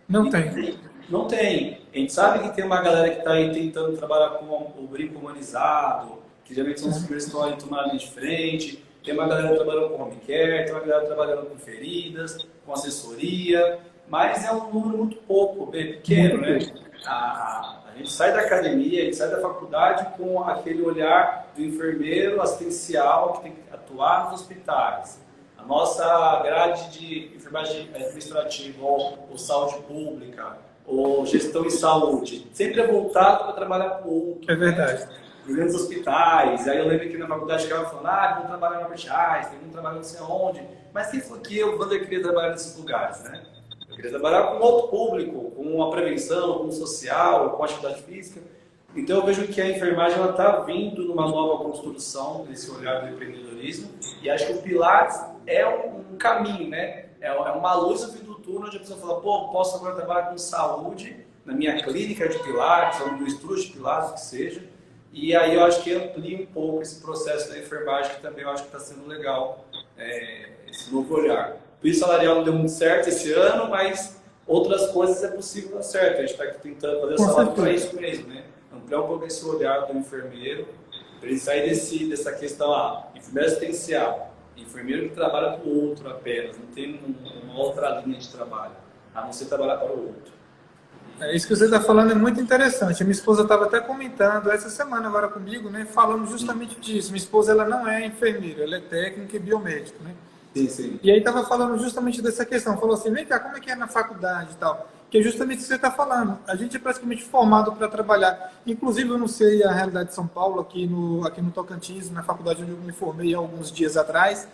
Speaker 1: Não tem.
Speaker 3: Não tem. A gente sabe que tem uma galera que está aí tentando trabalhar com o brinco humanizado, que geralmente são os primeiros que estão aí tomando linha de frente. Tem uma galera trabalhando com home care, tem uma galera trabalhando com feridas, com assessoria, mas é um número muito pouco, bem pequeno, né? A gente sai da academia, a gente sai da faculdade com aquele olhar do enfermeiro assistencial que tem que atuar nos hospitais. A nossa grade de enfermagem administrativa ou saúde pública, ou gestão em saúde, sempre é voltado para trabalhar com o outro.
Speaker 1: É verdade.
Speaker 3: Nos grandes hospitais, aí eu lembro que na faculdade ficava falando, vamos trabalhar na Berchais, tem um trabalho não sei onde, mas quem falou que eu, Wander, queria trabalhar nesses lugares, né? Eu queria trabalhar com outro público, com a prevenção, com o social, com a atividade física. Então eu vejo que a enfermagem está vindo numa nova construção desse olhar do empreendedorismo, e acho que o Pilates é um caminho, né? É uma luz no fim do túnel, onde a pessoa fala, pô, posso agora trabalhar com saúde, na minha clínica de Pilates, ou no estúdio de Pilates, que seja. E aí eu acho que amplia um pouco esse processo da enfermagem, que também eu acho que está sendo legal, esse novo olhar. O piso salarial não deu muito certo esse ano, mas outras coisas é possível dar certo. A gente está tentando fazer o salário para isso mesmo, né? Ampliar um pouco esse olhar do enfermeiro, para ele sair dessa questão, enfermeiro assistencial, enfermeiro que trabalha para o outro apenas, não tem uma outra linha de trabalho, a não ser trabalhar para o outro.
Speaker 1: Isso que você está falando é muito interessante. A minha esposa estava até comentando essa semana agora comigo, né, falando justamente disso. Minha esposa, ela não é enfermeira, ela é técnica e biomédica, né?
Speaker 3: Sim, sim.
Speaker 1: E aí estava falando justamente dessa questão. Falou assim, vem cá, como é que é na faculdade e tal? Que é justamente o que você está falando. A gente é praticamente formado para trabalhar. Inclusive, eu não sei a realidade de São Paulo, aqui no Tocantins, na faculdade onde eu me formei há alguns dias atrás,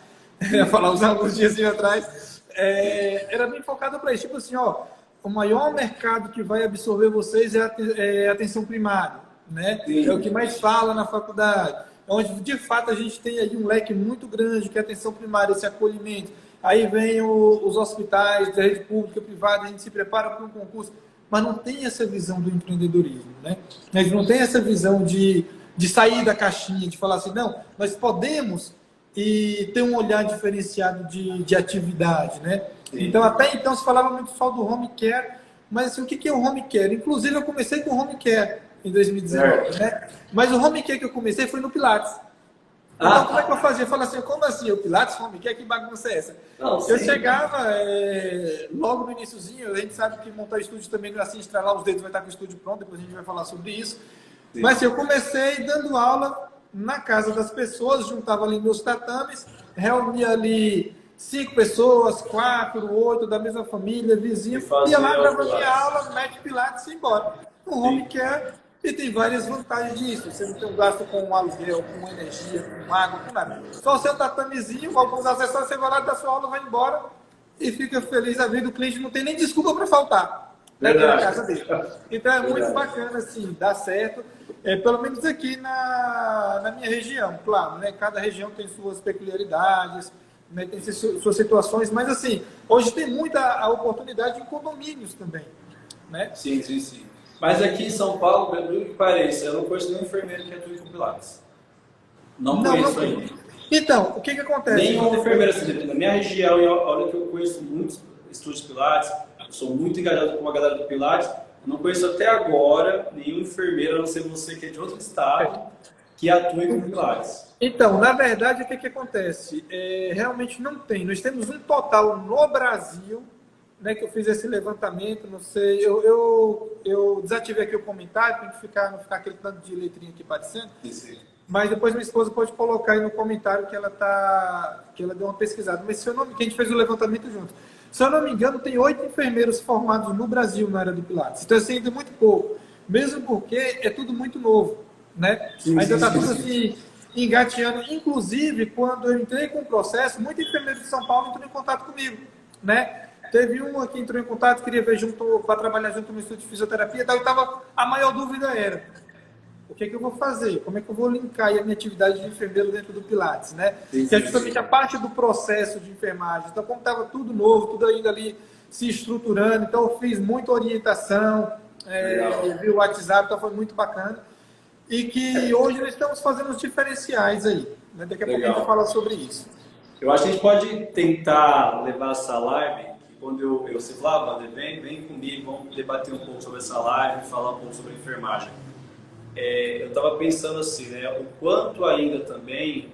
Speaker 1: ia falar alguns dias atrás, era bem focado para isso. Tipo assim, o maior mercado que vai absorver vocês é a atenção primária, né?
Speaker 3: Sim.
Speaker 1: É o que mais fala na faculdade. Onde, de fato, a gente tem aí um leque muito grande, que é a atenção primária, esse acolhimento. Aí vem os hospitais da rede pública, privada, a gente se prepara para um concurso, mas não tem essa visão do empreendedorismo, né? A gente não tem essa visão de sair da caixinha, de falar assim, não, nós podemos e ter um olhar diferenciado de atividade, né? Então, até então, se falava muito só do home care, mas assim, o que é o home care? Inclusive, eu comecei com o home care em 2019, né? Mas o home care que eu comecei foi no Pilates. Então, como é que eu fazia? Eu falava assim, como assim? O Pilates, home care, que bagunça é essa?
Speaker 3: Não,
Speaker 1: eu chegava, logo no iniciozinho, a gente sabe que montar estúdio também não é assim, estralar os dedos, vai estar com o estúdio pronto, depois a gente vai falar sobre isso. Sim. Mas assim, eu comecei dando aula na casa das pessoas, juntava ali meus tatames, reunia ali 5 pessoas, 4, 8 da mesma família, vizinho, ia lá, grava minha aula, mete Pilates e ia embora. O home care, e tem várias vantagens disso. Você não tem um gasto com aluguel, com energia, com água, com nada. Só o seu tatamezinho, alguns acessórios, você vai lá, dá sua aula, vai embora e fica feliz a vida. O cliente não tem nem desculpa para faltar na casa dele. Então é muito bacana, assim, dá certo. Pelo menos aqui na minha região, claro, né? Cada região tem suas peculiaridades, né? Tem suas situações, mas assim, hoje tem muita a oportunidade em condomínios também, né?
Speaker 3: Sim, sim, sim. Mas aqui em São Paulo, pelo que pareça, eu não conheço nenhum enfermeiro que atue com Pilates. Não conheço ainda.
Speaker 1: Então, o que acontece?
Speaker 3: Nenhum enfermeiro assim, na minha região, olha que eu conheço muitos estúdios de Pilates, sou muito engajado com a galera do Pilates, eu não conheço até agora nenhum enfermeiro, a não ser você que é de outro estado, que atue com Pilates.
Speaker 1: Então, na verdade, o que acontece? Realmente não tem. Nós temos um total no Brasil, né, que eu fiz esse levantamento, não sei, eu desativei aqui o comentário, para não ficar aquele tanto de letrinha aqui aparecendo, mas depois minha esposa pode colocar aí no comentário que ela deu uma pesquisada. Mas se eu não, que a gente fez o levantamento junto. Se eu não me engano, tem 8 enfermeiros formados no Brasil na área do Pilates. Então, assim, ainda é muito pouco, mesmo porque é tudo muito novo, né? Ainda está tudo assim, engateando. Inclusive, quando eu entrei com o processo, muito enfermeiro de São Paulo entrou em contato comigo, né? Teve um que entrou em contato, queria ver para trabalhar junto no Instituto de Fisioterapia, daí a maior dúvida era, o que eu vou fazer? Como é que eu vou linkar a minha atividade de enfermeiro dentro do Pilates, né? Que é justamente a parte do processo de enfermagem. Então, como estava tudo novo, tudo ainda ali se estruturando, então eu fiz muita orientação, vi o WhatsApp, então foi muito bacana. e que hoje nós estamos fazendo os diferenciais aí. Né? Daqui a pouco a gente vai falar sobre isso.
Speaker 3: Eu acho que a gente pode tentar levar essa live, que quando você falava, vem comigo, vamos debater um pouco sobre essa live, falar um pouco sobre a enfermagem. Eu estava pensando assim, né, o quanto ainda também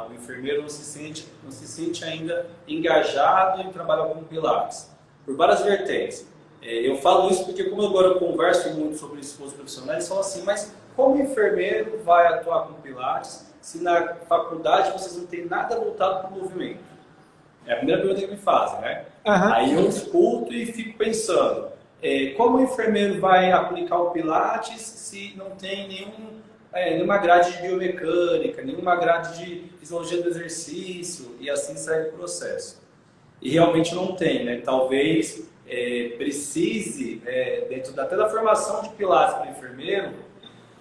Speaker 3: o enfermeiro não se sente ainda engajado em trabalhar com Pilates, por várias vertentes. Eu falo isso porque, como agora eu converso muito sobre isso com os profissionais, eles falam assim, mas como enfermeiro vai atuar com Pilates se na faculdade vocês não têm nada voltado para o movimento? É a primeira pergunta que me fazem, né?
Speaker 1: Uhum.
Speaker 3: Aí eu escuto e fico pensando, como o enfermeiro vai aplicar o Pilates se não tem nenhuma grade de biomecânica, nenhuma grade de fisiologia do exercício, e assim segue o processo. E realmente não tem, né? Talvez precise, dentro até da formação de Pilates para o enfermeiro,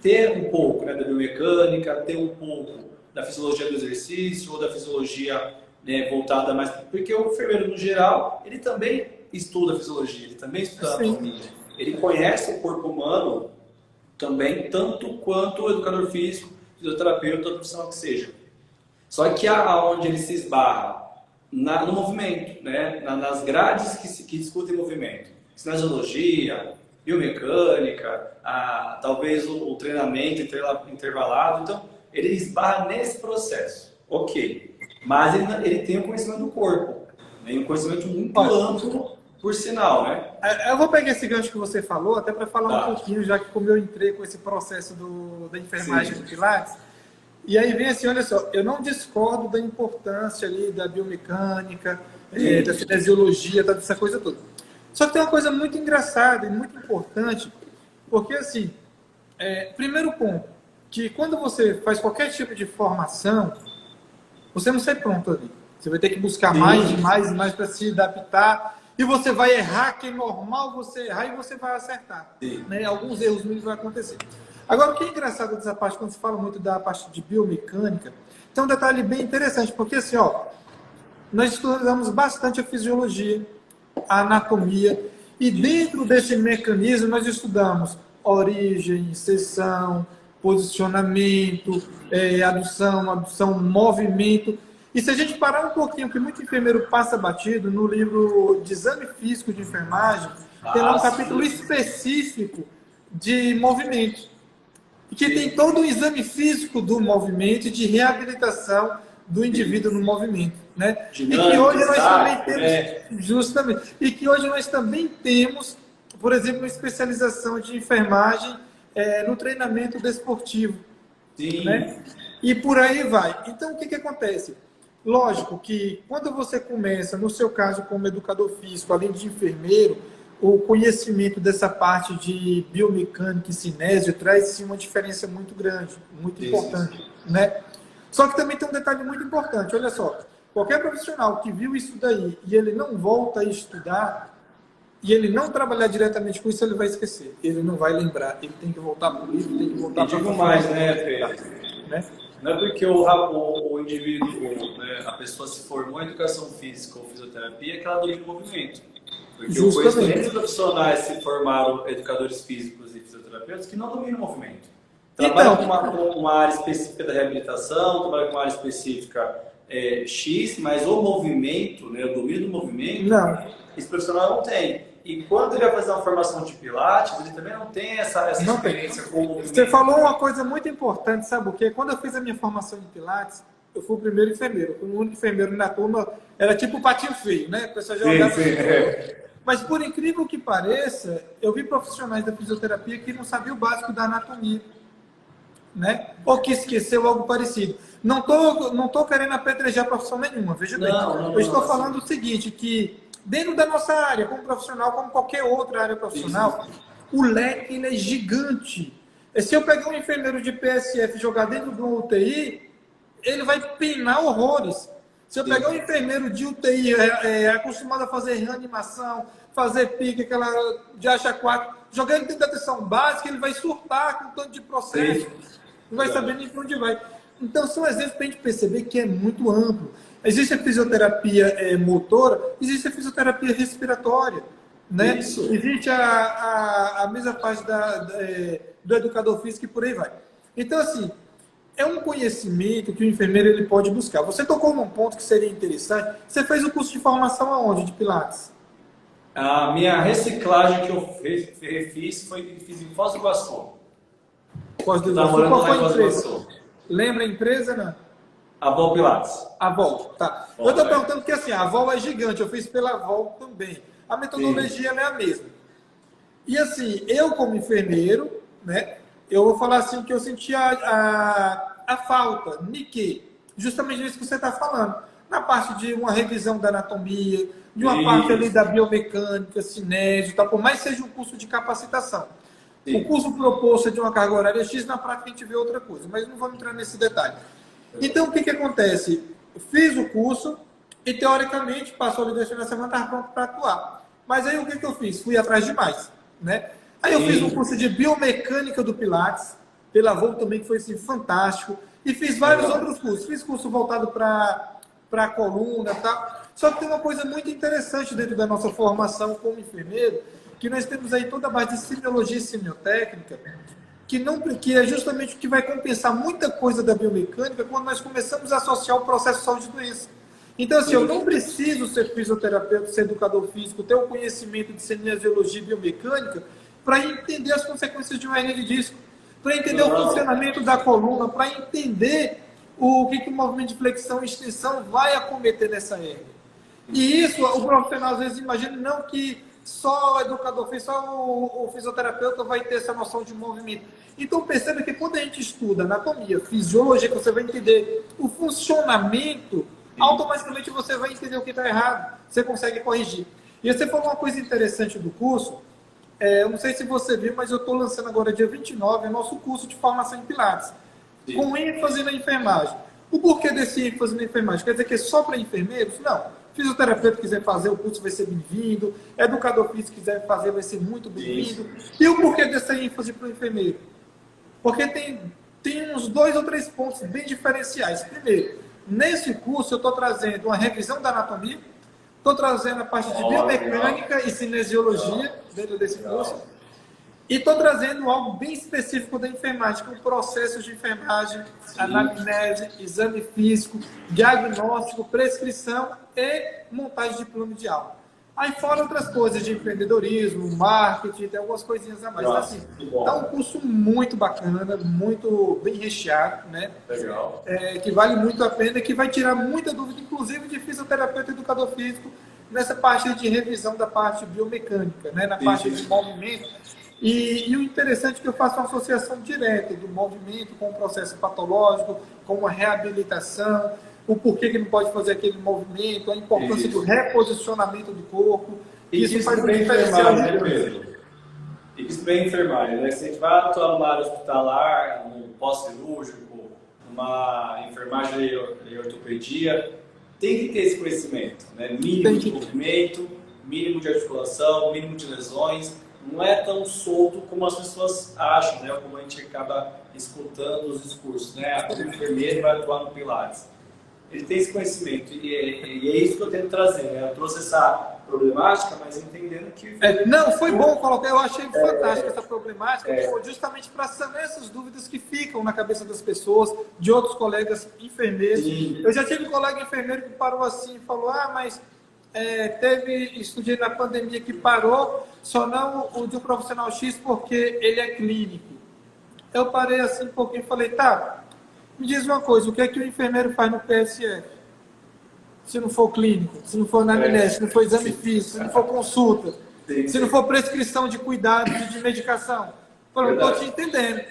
Speaker 3: ter um pouco, né, da biomecânica, ter um pouco da fisiologia do exercício ou da fisiologia, né, voltada mais... Porque o enfermeiro, no geral, ele também estuda fisiologia, ele também estuda anatomia. Ele conhece o corpo humano também, tanto quanto o educador físico, fisioterapeuta, ou profissional que seja. Só que aonde ele se esbarra no movimento, né, nas grades que discutem movimento, cinesiologia, biomecânica, talvez o treinamento intervalado. Então, ele esbarra nesse processo. Ok. Mas ele tem um conhecimento do corpo. Né? Um conhecimento muito amplo, por sinal, né?
Speaker 1: Eu vou pegar esse gancho que você falou, até para falar um pouquinho, já que como eu entrei com esse processo da enfermagem do Pilates. E aí vem assim, olha só, eu não discordo da importância ali da biomecânica, da cinesiologia, dessa coisa toda. Só que tem uma coisa muito engraçada e muito importante, porque assim, primeiro ponto, que quando você faz qualquer tipo de formação, você não sai pronto ali. Você vai ter que buscar mais e mais para se adaptar, e você vai errar, que é normal você errar e você vai acertar. Né? Alguns erros mínimos vão acontecer. Agora, o que é engraçado dessa parte, quando se fala muito da parte de biomecânica, tem um detalhe bem interessante, porque assim, nós estudamos bastante a fisiologia, a anatomia, e dentro desse mecanismo nós estudamos origem, seção, posicionamento, adução, movimento. E se a gente parar um pouquinho, que muito enfermeiro passa batido, no livro de exame físico de enfermagem, tem lá um capítulo específico de movimento, que tem todo o exame físico do movimento e de reabilitação do indivíduo no movimento, né?
Speaker 3: Dinâmica,
Speaker 1: e que hoje nós também temos, justamente, e que hoje nós também temos, por exemplo, uma especialização de enfermagem no treinamento desportivo, né? E por aí vai. Então, o que acontece? Lógico que quando você começa, no seu caso como educador físico, além de enfermeiro, o conhecimento dessa parte de biomecânica e cinésio traz sim uma diferença muito grande, muito importante, né? Só que também tem um detalhe muito importante, olha só, qualquer profissional que viu isso daí e ele não volta a estudar, e ele não trabalhar diretamente com isso, ele vai esquecer, ele não vai lembrar, ele tem que voltar para o livro, tem que voltar para o
Speaker 3: digo mais, né, Pedro? Né? Não é porque o indivíduo, né, a pessoa se formou em educação física ou fisioterapia que ela domina o movimento. Porque eu conheço muitos profissionais que se formaram educadores físicos e fisioterapeutas que não dominam o movimento. Trabalham com uma área específica da reabilitação, trabalham com uma área específica X, mas o movimento, né, o domínio do movimento, esse profissional não tem. E quando ele vai fazer uma formação de Pilates, ele também não tem essa experiência com o movimento.
Speaker 1: Você falou uma coisa muito importante, sabe o quê? Quando eu fiz a minha formação de Pilates, eu fui o primeiro enfermeiro. Eu fui o único enfermeiro na turma, era tipo o patinho feio, né? O pessoal já olhava Mas, por incrível que pareça, eu vi profissionais da fisioterapia que não sabiam o básico da anatomia, né? Ou que esqueceu algo parecido. Não tô querendo apedrejar profissão nenhuma, veja bem. Eu estou falando o seguinte, que dentro da nossa área, como profissional, como qualquer outra área profissional, o leque ele é gigante. Se eu pegar um enfermeiro de PSF e jogar dentro de um UTI, ele vai penar horrores. Se eu pegar um enfermeiro de UTI, acostumado a fazer reanimação, fazer pique, aquela de acha 4, jogar ele dentro da atenção básica, ele vai surtar com tanto de processo, não vai saber nem para onde vai. Então, são exemplos para a gente perceber que é muito amplo. Existe a fisioterapia motora, existe a fisioterapia respiratória, né? Existe a mesma parte do educador físico e por aí vai. Então, assim, é um conhecimento que o enfermeiro ele pode buscar. Você tocou num ponto que seria interessante. Você fez o curso de formação aonde, de Pilates?
Speaker 3: A minha reciclagem que eu fiz em Foz do Iguaçu.
Speaker 1: Foz do
Speaker 3: Tá
Speaker 1: Iguaçu.
Speaker 3: morando
Speaker 1: Qual
Speaker 3: lá
Speaker 1: foi
Speaker 3: em
Speaker 1: a
Speaker 3: Foz do
Speaker 1: empresa?
Speaker 3: Iguaçu.
Speaker 1: Lembra a empresa, não?
Speaker 3: A Vol Pilates.
Speaker 1: A Vol, tá.
Speaker 3: Vol,
Speaker 1: Eu estou perguntando porque assim, a Vol é gigante, eu fiz pela Vol também. A metodologia é a mesma. E assim, eu como enfermeiro, né, eu vou falar assim que eu senti a falta, de quê? Justamente nisso que você está falando. Na parte de uma revisão da anatomia, de uma parte ali da biomecânica, cinésio, tá? Por mais que seja um curso de capacitação. O curso proposto é de uma carga horária X, na prática a gente vê outra coisa, mas não vamos entrar nesse detalhe. Então, o que acontece? Eu fiz o curso e, teoricamente, passou ali na semana, estava pronto para atuar. Mas aí, o que eu fiz? Fui atrás demais, né? Aí eu fiz um curso de biomecânica do Pilates, pela Vol também, que foi assim, fantástico. E fiz vários outros cursos. Fiz curso voltado para a coluna e tal. Só que tem uma coisa muito interessante dentro da nossa formação como enfermeiro, que nós temos aí toda a base de semiologia e semiotécnica, que é justamente o que vai compensar muita coisa da biomecânica quando nós começamos a associar o processo de saúde e doença. Então, assim, eu não preciso ser fisioterapeuta, ser educador físico, ter o conhecimento de cinesiologia e biomecânica para entender as consequências de uma hernia de disco, para entender o funcionamento da coluna, para entender o que o movimento de flexão e extensão vai acometer nessa hernia. E isso, o profissional às vezes imagina não que só o educador físico, só o fisioterapeuta vai ter essa noção de movimento. Então perceba que quando a gente estuda anatomia, fisiologia, que você vai entender o funcionamento, automaticamente você vai entender o que está errado, você consegue corrigir. E você falou uma coisa interessante do curso, eu não sei se você viu, mas eu estou lançando agora dia 29 o nosso curso de formação em Pilates, com ênfase na enfermagem. O porquê desse ênfase na enfermagem? Quer dizer que é só para enfermeiros? Não. Fisioterapeuta que quiser fazer o curso vai ser bem-vindo, educador físico que quiser fazer vai ser muito bem-vindo. E o porquê dessa ênfase para o enfermeiro? Porque tem uns 2 ou 3 pontos bem diferenciais. Primeiro, nesse curso eu estou trazendo uma revisão da anatomia, estou trazendo a parte de biomecânica e cinesiologia dentro desse curso, e estou trazendo algo bem específico da enfermagem, que é o processo de enfermagem, anamnese, exame físico, diagnóstico, prescrição e montagem de plano de aula. Aí fora outras coisas de empreendedorismo, marketing, tem algumas coisinhas a mais. Então, assim, é um curso muito bacana, muito bem recheado, né?
Speaker 3: Legal.
Speaker 1: Que vale muito a pena e que vai tirar muita dúvida, inclusive de fisioterapeuta e educador físico, nessa parte de revisão da parte biomecânica, né? Na parte de movimento. E o interessante é que eu faço uma associação direta do movimento com o processo patológico, com a reabilitação, o porquê que não pode fazer aquele movimento, a importância do reposicionamento do corpo.
Speaker 3: E
Speaker 1: isso faz
Speaker 3: bem
Speaker 1: diferencial,
Speaker 3: enfermagem, né, Pedro? E isso bem enfermagem, né? Se a gente vai atuar numa área hospitalar, no pós-cirúrgico, numa enfermagem e ortopedia, tem que ter esse conhecimento, né? Mínimo de movimento, mínimo de articulação, mínimo de lesões. Não é tão solto como as pessoas acham, né? Como a gente acaba escutando os discursos, né? O enfermeiro vai atuar no Pilates. Ele tem esse conhecimento e é isso que eu tento trazer, né? Eu trouxe essa problemática, mas entendendo que...
Speaker 1: Não, foi bom colocar, eu achei fantástica essa problemática, justamente para sanar essas dúvidas que ficam na cabeça das pessoas, de outros colegas enfermeiros. Sim. Eu já tive um colega enfermeiro que parou assim e falou, mas... estudei na pandemia que parou, só não o de um profissional X porque ele é clínico. Eu parei assim um pouquinho e falei, tá, me diz uma coisa, o que é que o enfermeiro faz no PSF? Se não for clínico, se não for anamnese, se não for exame físico, se não for consulta, se não for prescrição de cuidados e de medicação. Eu falei, não estou te entendendo.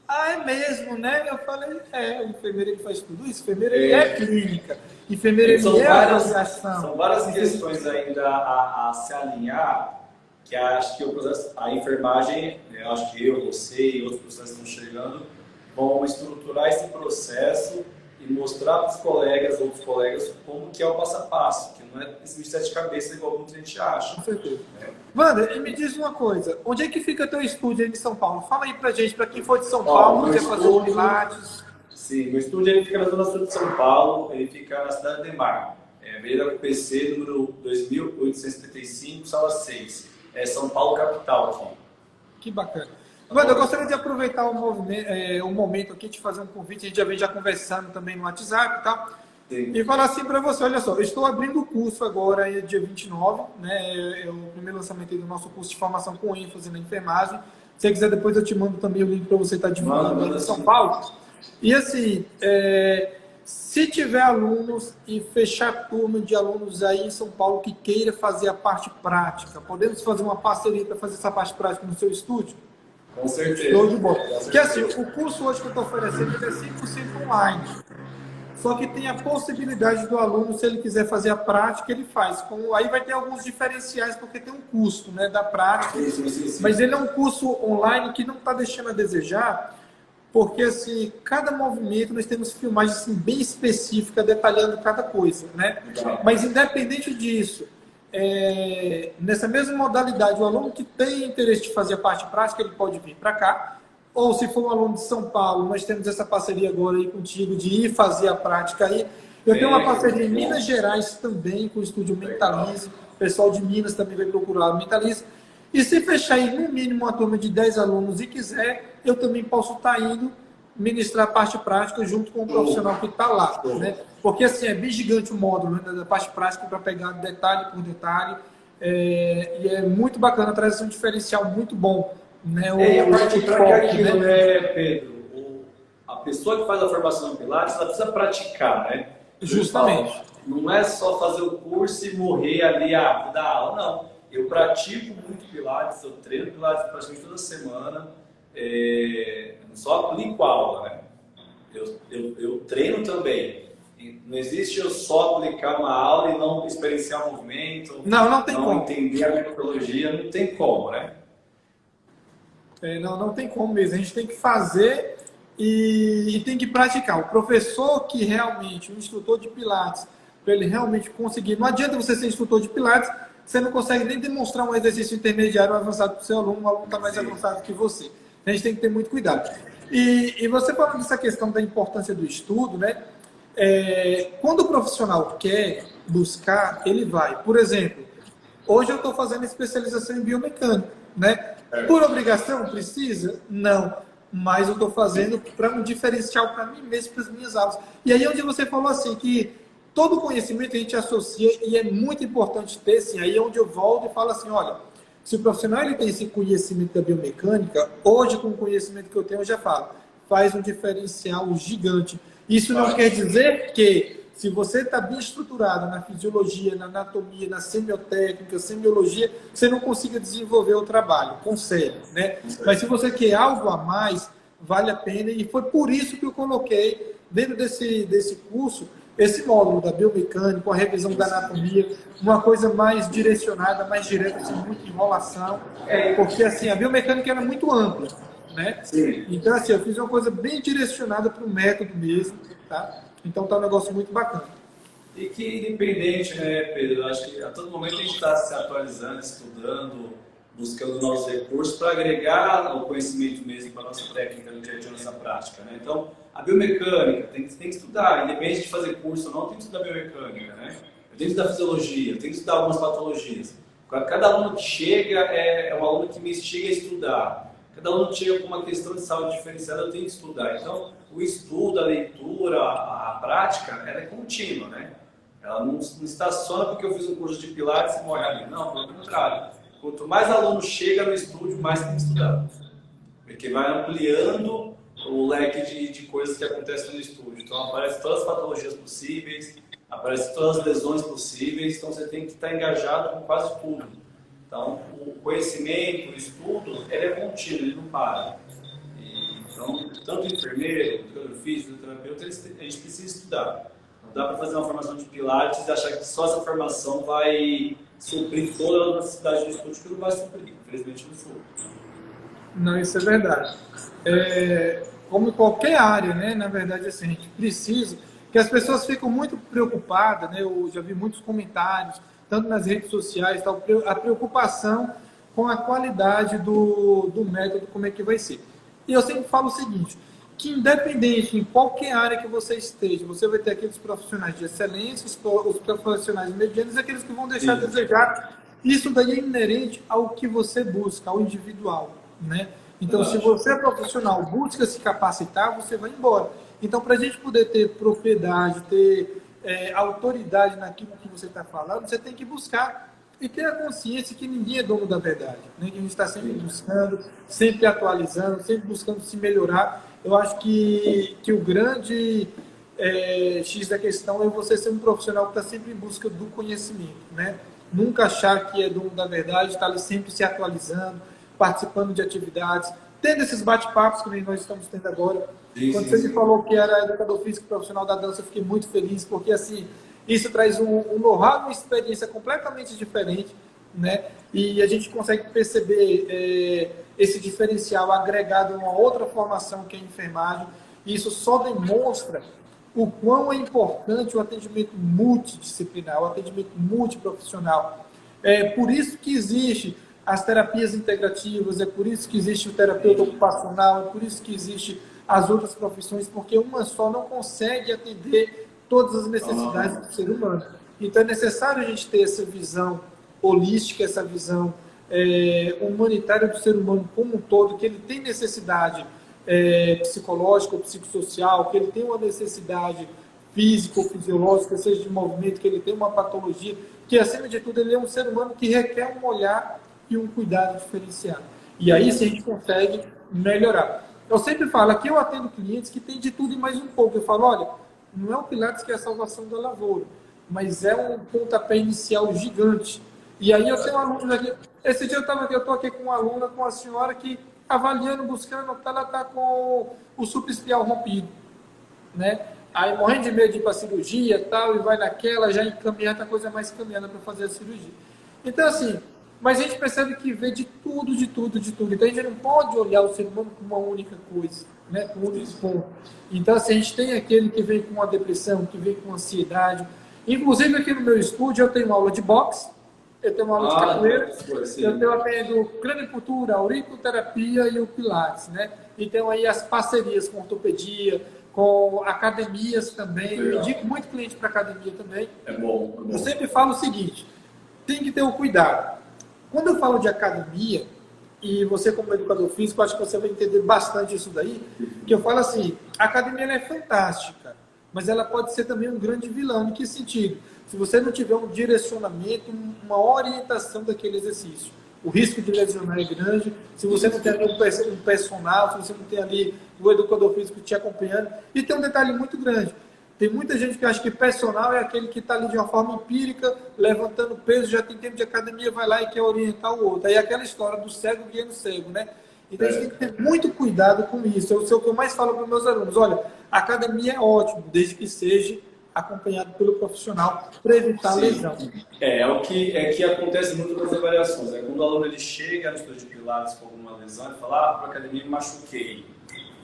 Speaker 1: Ah, é mesmo, né? Eu falei, o enfermeiro ele faz tudo isso, o enfermeiro ele é clínica, o enfermeiro ele é avaliação.
Speaker 3: São várias questões ainda a se alinhar, que acho que o processo, a enfermagem, eu acho que você e outros profissionais que estão chegando, vão estruturar esse processo e mostrar para os colegas, outros colegas, como que é o passo a passo, que não é esse bicho de sete cabeças igual muita gente acha.
Speaker 1: Com certeza. Wanda, e me diz uma coisa, onde é que fica teu estúdio aí de São Paulo? Fala aí pra gente, para quem for de São Paulo, quer fazer o Pilates.
Speaker 3: Sim, meu estúdio ele fica na zona sul de São Paulo, ele fica na cidade de Mar. Avenida PC, número 2875, sala 6. É São Paulo, capital aqui.
Speaker 1: Que bacana. Wanda, eu gostaria de aproveitar o momento aqui de fazer um convite, a gente já vem conversando também no WhatsApp e tal,
Speaker 3: Sim.
Speaker 1: e falar assim para você, olha só, eu estou abrindo o curso agora, dia 29, né, é o primeiro lançamento do nosso curso de formação com ênfase na enfermagem. Se você quiser, depois eu te mando também o link para você estar divulgando aí em São Paulo. E assim, se tiver alunos e fechar turma de alunos aí em São Paulo que queira fazer a parte prática, podemos fazer uma parceria para fazer essa parte prática no seu estúdio?
Speaker 3: Com certeza.
Speaker 1: Show de bola. Porque assim, o curso hoje que eu estou oferecendo ele é 100% online. Só que tem a possibilidade do aluno, se ele quiser fazer a prática, ele faz. Aí vai ter alguns diferenciais, porque tem um custo, né, da prática.
Speaker 3: Sim.
Speaker 1: Mas ele é um curso online que não está deixando a desejar, porque assim, cada movimento nós temos filmagem assim, bem específica, detalhando cada coisa, né? Mas independente disso, nessa mesma modalidade, o aluno que tem interesse de fazer a parte prática, ele pode vir para cá. Ou se for um aluno de São Paulo, nós temos essa parceria agora aí contigo de ir fazer a prática aí. Eu tenho uma parceria em Minas Gerais também com o Estúdio Mentalize. O pessoal de Minas também vai procurar o Mentalize. E se fechar aí no mínimo uma turma de 10 alunos e quiser, eu também posso estar indo ministrar a parte prática junto com o profissional que está lá, né? Porque assim, é bem gigante o módulo, né, da parte prática para pegar detalhe por detalhe. E é muito bacana, traz um diferencial muito bom. Né,
Speaker 3: a parte prática é aquilo, né, Pedro? A pessoa que faz a formação no Pilates, ela precisa praticar, né?
Speaker 1: Justamente.
Speaker 3: Não é só fazer o curso e morrer ali, vou dar aula, não. Eu pratico muito Pilates, eu treino Pilates praticamente toda semana, não só aplico aula, né? Eu treino também. Não existe eu só aplicar uma aula e não experienciar o movimento,
Speaker 1: não tem como.
Speaker 3: Entender a metodologia, não tem como, né?
Speaker 1: Não tem como mesmo. A gente tem que fazer e tem que praticar. O professor que realmente, o instrutor de Pilates, para ele realmente conseguir... Não adianta você ser instrutor de Pilates, você não consegue nem demonstrar um exercício intermediário avançado para o seu aluno, o aluno está mais avançado que você. A gente tem que ter muito cuidado. E você falando dessa questão da importância do estudo, né? Quando o profissional quer buscar, ele vai. Por exemplo, hoje eu estou fazendo especialização em biomecânica, né? Por obrigação, precisa? Não. Mas eu estou fazendo para um diferencial para mim mesmo, para as minhas aulas. E aí onde você falou assim, que todo conhecimento a gente associa e é muito importante ter, assim, aí é onde eu volto e falo assim, olha, se o profissional ele tem esse conhecimento da biomecânica, hoje com o conhecimento que eu tenho, eu já falo, faz um diferencial gigante. Isso não quer dizer que se você está bem estruturado na fisiologia, na anatomia, na semiotécnica, semiologia, você não consiga desenvolver o trabalho. Consegue, né? Mas se você quer algo a mais, vale a pena. E foi por isso que eu coloquei dentro desse curso esse módulo da biomecânica, a revisão da anatomia, uma coisa mais direcionada, mais direta, sem muita enrolação. Porque assim, a biomecânica era muito ampla, né?
Speaker 3: Sim.
Speaker 1: Então assim, eu fiz uma coisa bem direcionada para o método mesmo, tá? Então tá um negócio muito bacana.
Speaker 3: E que independente, né, Pedro? Eu acho que a todo momento a gente está se atualizando, estudando, buscando novos recursos para agregar o conhecimento mesmo para a nossa técnica no dia a dia, nossa prática, né? Então, a biomecânica, tem que estudar, independente de fazer curso ou não, tem que estudar biomecânica, né? Eu tenho que estudar fisiologia, eu tenho que estudar algumas patologias. Cada aluno que chega é um aluno que me instiga a estudar. Cada aluno chega com uma questão de saúde diferenciada, eu tenho que estudar. Então, o estudo, a leitura, a prática, ela é contínua, né? Ela não estaciona porque eu fiz um curso de Pilates e morre ali. Não, pelo contrário. Quanto mais aluno chega no estúdio, mais tem que estudar. Porque vai ampliando o leque de coisas que acontecem no estúdio. Então, aparecem todas as patologias possíveis, aparecem todas as lesões possíveis, então você tem que estar engajado com quase tudo. Então, o conhecimento, o estudo, ele é contínuo, ele não para. Então, tanto enfermeiro, educador físico, terapeuta, a gente precisa estudar. Não dá para fazer uma formação de Pilates e achar que só essa formação vai suprir toda a necessidade do estudo, que não vai suprir, infelizmente não for.
Speaker 1: Não, isso é verdade. Como em qualquer área, né? Na verdade, assim, a gente precisa, que as pessoas ficam muito preocupadas, né? Eu já vi muitos comentários, tanto nas redes sociais, tal, a preocupação com a qualidade do método, como é que vai ser. E eu sempre falo o seguinte, que independente em qualquer área que você esteja, você vai ter aqueles profissionais de excelência, os profissionais medianos e aqueles que vão deixar a desejar. Isso daí é inerente ao que você busca, ao individual, né? Então, se você é profissional, busca se capacitar, você vai embora. Então, para a gente poder ter propriedade, ter autoridade naquilo que você está falando, você tem que buscar e ter a consciência que ninguém é dono da verdade, né? Que a gente está sempre buscando, sempre atualizando, sempre buscando se melhorar. Eu acho que o grande X da questão é você ser um profissional que está sempre em busca do conhecimento, né? Nunca achar que é dono da verdade, está ali sempre se atualizando, participando de atividades, tendo esses bate-papos que nem nós estamos tendo agora. Quando você me falou que era educador físico profissional da dança, eu fiquei muito feliz, porque assim, isso traz um know-how, uma experiência completamente diferente, né? E a gente consegue perceber esse diferencial agregado a uma outra formação que é a enfermagem. E isso só demonstra o quão é importante o atendimento multidisciplinar, o atendimento multiprofissional. É por isso que existe as terapias integrativas, é por isso que existe o terapeuta ocupacional, é por isso que existe as outras profissões, porque uma só não consegue atender todas as necessidades do ser humano. Então é necessário a gente ter essa visão holística, essa visão humanitária do ser humano como um todo, que ele tem necessidade psicológica ou psicossocial, que ele tem uma necessidade física ou fisiológica, seja de movimento, que ele tem uma patologia, que acima de tudo ele é um ser humano que requer um olhar e um cuidado diferenciado. E aí sim a gente consegue melhorar. Eu sempre falo, aqui eu atendo clientes que tem de tudo e mais um pouco. Eu falo, olha, não é o Pilates que é a salvação da lavoura, mas é um pontapé inicial gigante. E aí eu tenho alunos aqui, esse dia eu estou aqui com uma aluna, com a senhora que avaliando, buscando, ela está com o supraespial rompido, né? Aí morrendo de medo de ir para a cirurgia e tal, e vai naquela, já encaminhada, a coisa mais encaminhada para fazer a cirurgia. Então assim, mas a gente percebe que vê de tudo, de tudo, de tudo. Então a gente não pode olhar o ser humano como uma única coisa, né? Com um único ponto. Então assim, a gente tem aquele que vem com uma depressão, que vem com ansiedade. Inclusive aqui no meu estúdio eu tenho aula de boxe, eu tenho uma aula de capoeira, eu atendo cranicultura, auriculoterapia e o Pilates, né? Então aí as parcerias com ortopedia, com academias também. Legal. Eu indico muito cliente para academia também.
Speaker 3: É bom, é bom.
Speaker 1: Eu sempre falo o seguinte, tem que ter o cuidado. Quando eu falo de academia, e você como educador físico, acho que você vai entender bastante isso daí, que eu falo assim, a academia ela é fantástica, mas ela pode ser também um grande vilão. Em que sentido? Se você não tiver um direcionamento, uma orientação daquele exercício, o risco de lesionar é grande. Se você não tem ali um personal, se você não tem ali o educador físico te acompanhando. E tem um detalhe muito grande. Tem muita gente que acha que personal é aquele que está ali de uma forma empírica, levantando peso, já tem tempo de academia, vai lá e quer orientar o outro. Aí é aquela história do cego guiando cego, né? Então a gente tem que ter muito cuidado com isso. É o que eu mais falo para os meus alunos. Olha, a academia é ótimo, desde que seja acompanhado pelo profissional para evitar lesão.
Speaker 3: É o que acontece muito nas avaliações. Quando o aluno ele chega no estúdio de Pilates com alguma lesão, ele fala, para a academia me machuquei.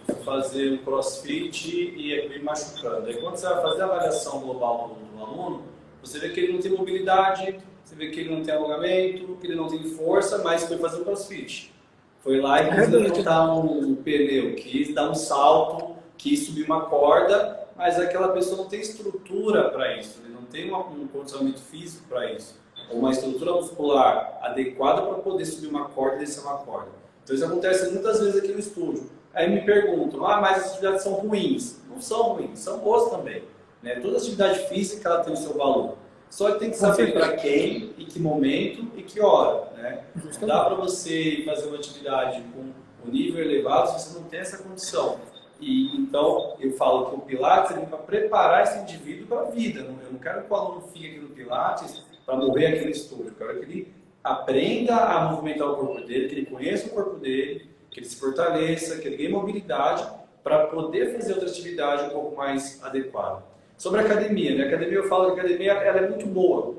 Speaker 3: Vou fazer um crossfit e me machucando. Aí quando você vai fazer a avaliação global do aluno, você vê que ele não tem mobilidade, você vê que ele não tem alongamento, que ele não tem força, mas foi fazer um crossfit. Foi lá e quis levantar um pneu, quis dar um salto, quis subir uma corda, mas aquela pessoa não tem estrutura para isso, ele não tem um condicionamento físico para isso, ou uma estrutura muscular adequada para poder subir uma corda e descer uma corda. Então isso acontece muitas vezes aqui no estúdio. Aí me perguntam, mas as atividades são ruins? Não são ruins, são boas também, né? Toda atividade física ela tem o seu valor. Só que tem que saber para quem, em que momento e que hora, né? Não dá para você fazer uma atividade com um nível elevado se você não tem essa condição. E então eu falo que o Pilates é para preparar esse indivíduo para a vida. Eu não quero que o aluno fique aqui no Pilates para morrer aqui no estúdio. Eu quero que ele aprenda a movimentar o corpo dele, que ele conheça o corpo dele, que ele se fortaleça, que ele ganhe mobilidade para poder fazer outra atividade um pouco mais adequada. Sobre a academia, né? A academia, eu falo que a academia ela é muito boa.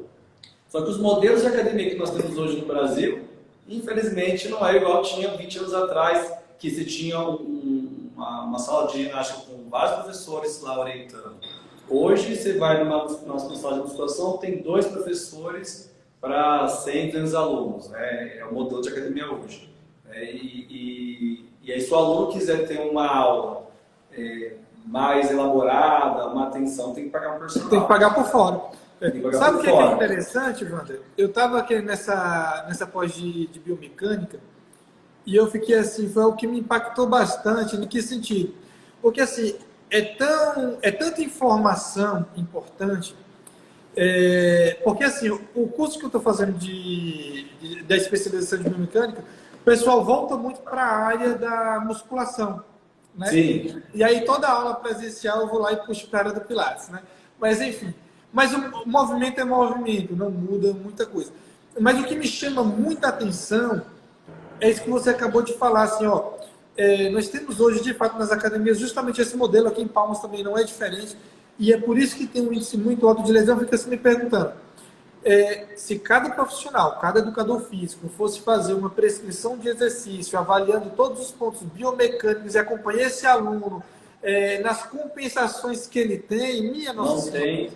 Speaker 3: Só que os modelos de academia que nós temos hoje no Brasil, infelizmente, não é igual tinha 20 anos atrás, que se tinha uma sala de ginástica com vários professores lá orientando. Hoje, você vai numa sala de musculação, tem 2 professores para 100, 200 alunos. Né? É o modelo de academia hoje. E aí, se o aluno quiser ter uma aula mais elaborada, uma atenção, tem que pagar um personal.
Speaker 1: Tem que pagar por fora. Sabe o que é interessante, Wander? Eu estava aqui nessa pós de biomecânica E eu fiquei assim, foi o que me impactou bastante, em que sentido? Porque assim, é tanta informação importante, porque assim, o curso que eu estou fazendo da especialização de biomecânica, o pessoal volta muito para a área da musculação, né?
Speaker 3: Sim.
Speaker 1: E aí toda aula presencial eu vou lá e puxo para a área do Pilates, né? Mas enfim, mas o movimento é movimento, não muda muita coisa. Mas o que me chama muita atenção é isso que você acabou de falar, assim, ó. Nós temos hoje, de fato, nas academias, justamente esse modelo. Aqui em Palmas também não é diferente. E é por isso que tem um índice muito alto de lesão. Fica se me perguntando, se cada profissional, cada educador físico fosse fazer uma prescrição de exercício, avaliando todos os pontos biomecânicos e acompanhar esse aluno nas compensações que ele tem, minha nossa
Speaker 3: Não tem.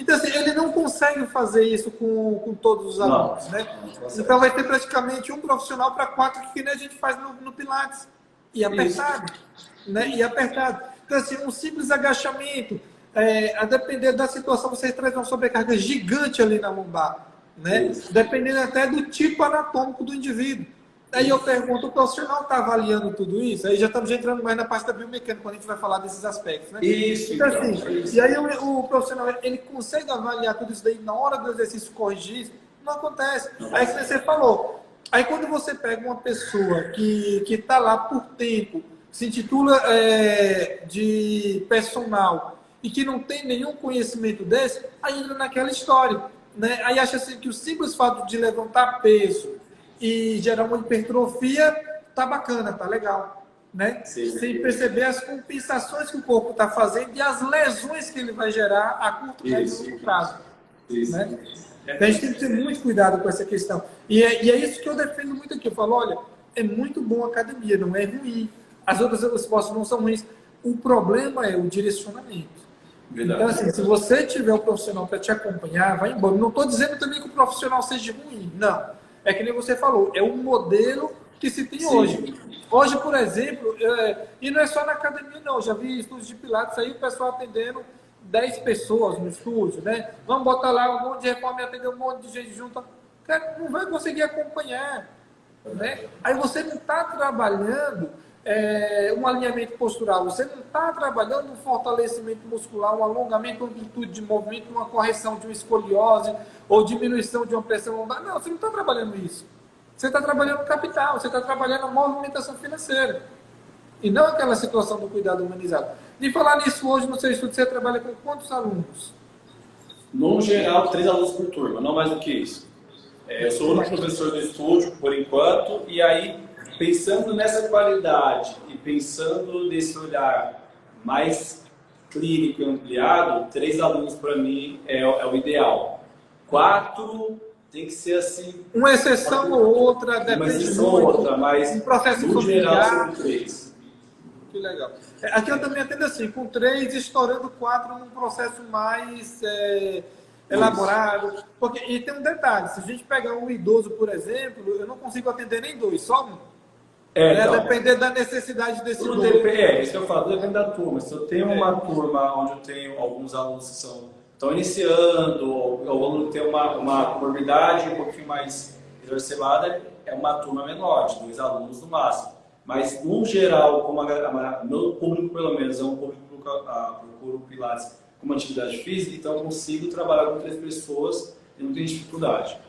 Speaker 1: Então, assim, ele não consegue fazer isso com todos os alunos, né? Então, vai ter praticamente um profissional para 4, que nem a gente faz no Pilates. E apertado, né? E apertado. Então, assim, um simples agachamento, a depender da situação, você traz uma sobrecarga gigante ali na lombar, né? Isso. Dependendo até do tipo anatômico do indivíduo. Aí eu pergunto, o profissional está avaliando tudo isso? Aí já estamos entrando mais na parte da biomecânica, quando a gente vai falar desses aspectos, né?
Speaker 3: Isso.
Speaker 1: Então, assim, e aí o profissional, ele consegue avaliar tudo isso daí na hora do exercício, corrigir isso? Não acontece. Aí que você falou. Aí quando você pega uma pessoa que está lá por tempo, se intitula de personal e que não tem nenhum conhecimento desse, aí entra naquela história, né? Aí acha assim, que o simples fato de levantar peso e gerar uma hipertrofia, tá bacana, tá legal, né? Sim. Sem perceber as compensações que o corpo está fazendo e as lesões que ele vai gerar a curto e longo prazo. Isso. Né? Então, a gente tem que ter muito cuidado com essa questão. E é isso que eu defendo muito aqui. Eu falo, olha, é muito bom a academia, não é ruim. As outras esportes não são ruins. O problema é o direcionamento. Verdade. Então, assim, se você tiver um profissional para te acompanhar, vai embora. Não estou dizendo também que o profissional seja ruim, não. É que nem você falou, é um modelo que se tem hoje. Hoje, por exemplo, e não é só na academia, não. Eu já vi estúdios de Pilates aí, o pessoal atendendo 10 pessoas no estúdio, né? Vamos botar lá um monte de reforma e atender um monte de gente junto. Cara, não vai conseguir acompanhar, né? Aí você não está trabalhando um alinhamento postural, você não está trabalhando um fortalecimento muscular, um alongamento, uma amplitude de movimento, uma correção de uma escoliose ou diminuição de uma pressão lombar. Não, você não está trabalhando isso. Você está trabalhando capital, você está trabalhando a movimentação financeira. E não aquela situação do cuidado humanizado. De falar nisso hoje, no seu estudo, você trabalha com quantos alunos?
Speaker 3: No geral, 3 alunos por turma, não mais do que isso. Eu sou o único professor do estúdio, por enquanto, e aí, pensando nessa qualidade e pensando nesse olhar mais clínico e ampliado, 3 alunos para mim é o ideal. 4 tem que ser assim...
Speaker 1: Uma exceção ou outra, depende
Speaker 3: uma exceção ou outra, mas
Speaker 1: um processo
Speaker 3: no geral são 3.
Speaker 1: Que legal. Aqui eu também atendo assim, com 3, estourando 4 num processo mais elaborado. Porque, e tem um detalhe, se a gente pegar um idoso, por exemplo, eu não consigo atender nem 2, só um. Então, depender da necessidade desse idoso.
Speaker 3: Isso que eu falo, depende da turma. Se eu tenho uma turma onde eu tenho alguns alunos que estão iniciando, ou o aluno tem uma comorbidade um pouquinho mais exacerbada, é uma turma menor, de 2 alunos no máximo. Mas, no geral, como meu público, pelo menos, é um público que procura o Pilates como atividade física, então eu consigo trabalhar com 3 pessoas e não tenho dificuldade.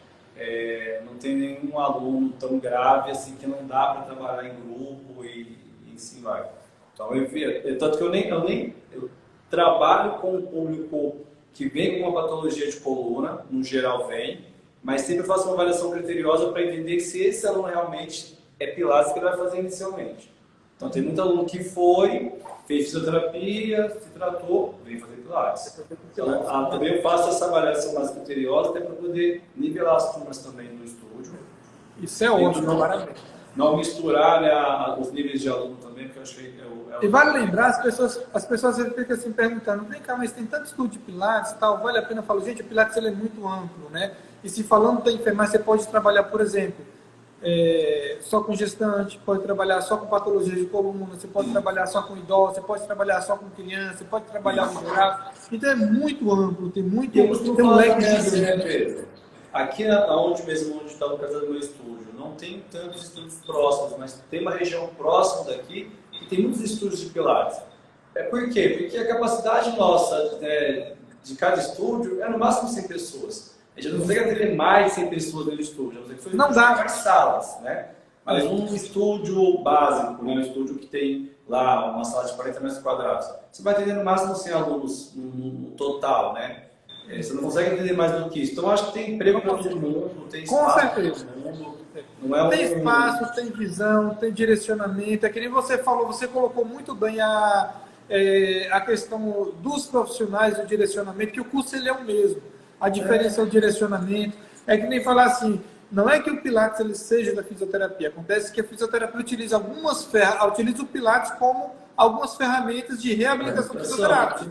Speaker 3: Não tem nenhum aluno tão grave assim que não dá para trabalhar em grupo e assim vai. Então, tanto que eu trabalho com um público que vem com uma patologia de coluna, no geral vem, mas sempre faço uma avaliação criteriosa para entender se esse aluno realmente é Pilates que ele vai fazer inicialmente. Então, tem muito aluno que fez fisioterapia, se tratou, vem fazer Pilates. Então, também eu faço essa avaliação mais criteriosa, até para poder nivelar as turmas também no estúdio.
Speaker 1: Isso é ótimo, parabéns.
Speaker 3: Não misturar, né, os níveis de aluno também, porque eu acho que
Speaker 1: E vale lembrar, as pessoas ficam assim perguntando, vem cá, mas tem tanto estudo de Pilates e tal, vale a pena? Eu falo, gente, o Pilates ele é muito amplo, né? E se falando da enfermagem, você pode trabalhar, por exemplo, só com gestante, pode trabalhar só com patologia de coluna, você pode trabalhar só com idosos, você pode trabalhar só com criança, você pode trabalhar no geral. Então é muito amplo, tem um leque de...
Speaker 3: aqui onde mesmo, onde está localizado o meu estúdio, não tem tantos estúdios próximos, mas tem uma região próxima daqui e tem muitos estúdios de Pilates. Por quê? Porque a capacidade nossa de cada estúdio é no máximo 100 pessoas. A gente não consegue atender mais de 100 pessoas dentro do estúdio, não dá mais salas, né? Mas um estúdio básico, né? Um estúdio que tem lá uma sala de 40 metros quadrados, você vai atender no máximo 100 alunos no total, né? Você não consegue atender mais do que isso. Então, eu acho que tem emprego para todo mundo, tem espaço para todo mundo.
Speaker 1: Tem espaço, tem visão, tem direcionamento. É que nem você falou, você colocou muito bem a questão dos profissionais, do direcionamento, que o curso ele é o mesmo. A diferença é o direcionamento. É que nem falar assim, não é que o Pilates ele seja da fisioterapia. Acontece que a fisioterapia utiliza utiliza o Pilates como algumas ferramentas de reabilitação fisioterápica.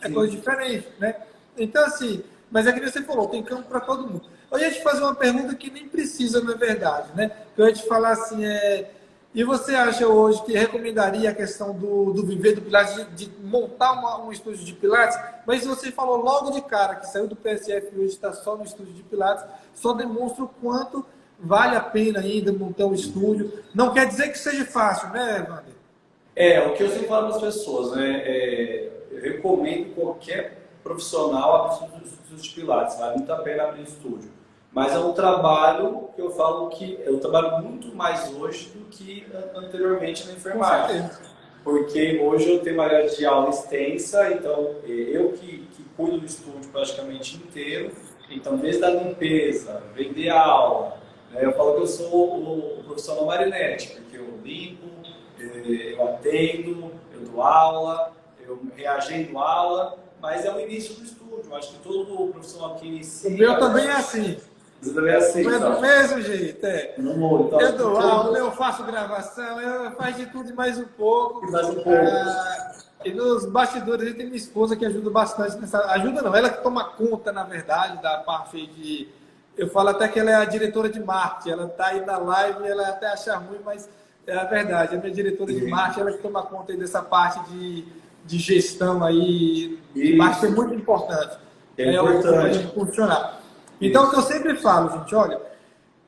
Speaker 1: É coisa diferente, né? Então, assim, mas é que você falou, tem campo para todo mundo. Eu ia te fazer uma pergunta que nem precisa, na verdade, né? Eu ia te falar assim, e você acha hoje que recomendaria a questão do viver do Pilates, de montar um estúdio de Pilates? Mas você falou logo de cara, que saiu do PSF e hoje está só no estúdio de Pilates, só demonstra o quanto vale a pena ainda montar um estúdio. Não quer dizer que seja fácil, né, Wander?
Speaker 3: O que eu sempre falo para as pessoas, né? Eu recomendo qualquer profissional abrir um estúdio de Pilates, vale muito a pena abrir um estúdio. Mas é um trabalho que eu falo que eu trabalho muito mais hoje do que anteriormente na enfermagem. Porque hoje eu tenho uma área de aula extensa, então eu que cuido do estúdio praticamente inteiro. Então, desde a limpeza, vender aula, né? Eu falo que eu sou o profissional marinete, porque eu limpo, eu atendo, eu dou aula, eu reagendo aula. Mas é o início do estúdio. Eu acho que todo profissional que inicia...
Speaker 1: O meu também é assim.
Speaker 3: Você também é assim,
Speaker 1: é do mesmo jeito,
Speaker 3: Então,
Speaker 1: eu dou aula, eu faço gravação, eu faço de tudo e mais um pouco. E nos bastidores, tem minha esposa que ajuda bastante nessa... Ajuda não, ela que toma conta, na verdade, da parte de... Eu falo até que ela é a diretora de marketing. Ela está aí na live e ela até acha ruim, mas é a verdade. É a minha diretora de marketing, ela que toma conta aí dessa parte de gestão aí, de marketing é muito importante.
Speaker 3: É importante.
Speaker 1: Funcionar. Então, o que eu sempre falo, gente, olha,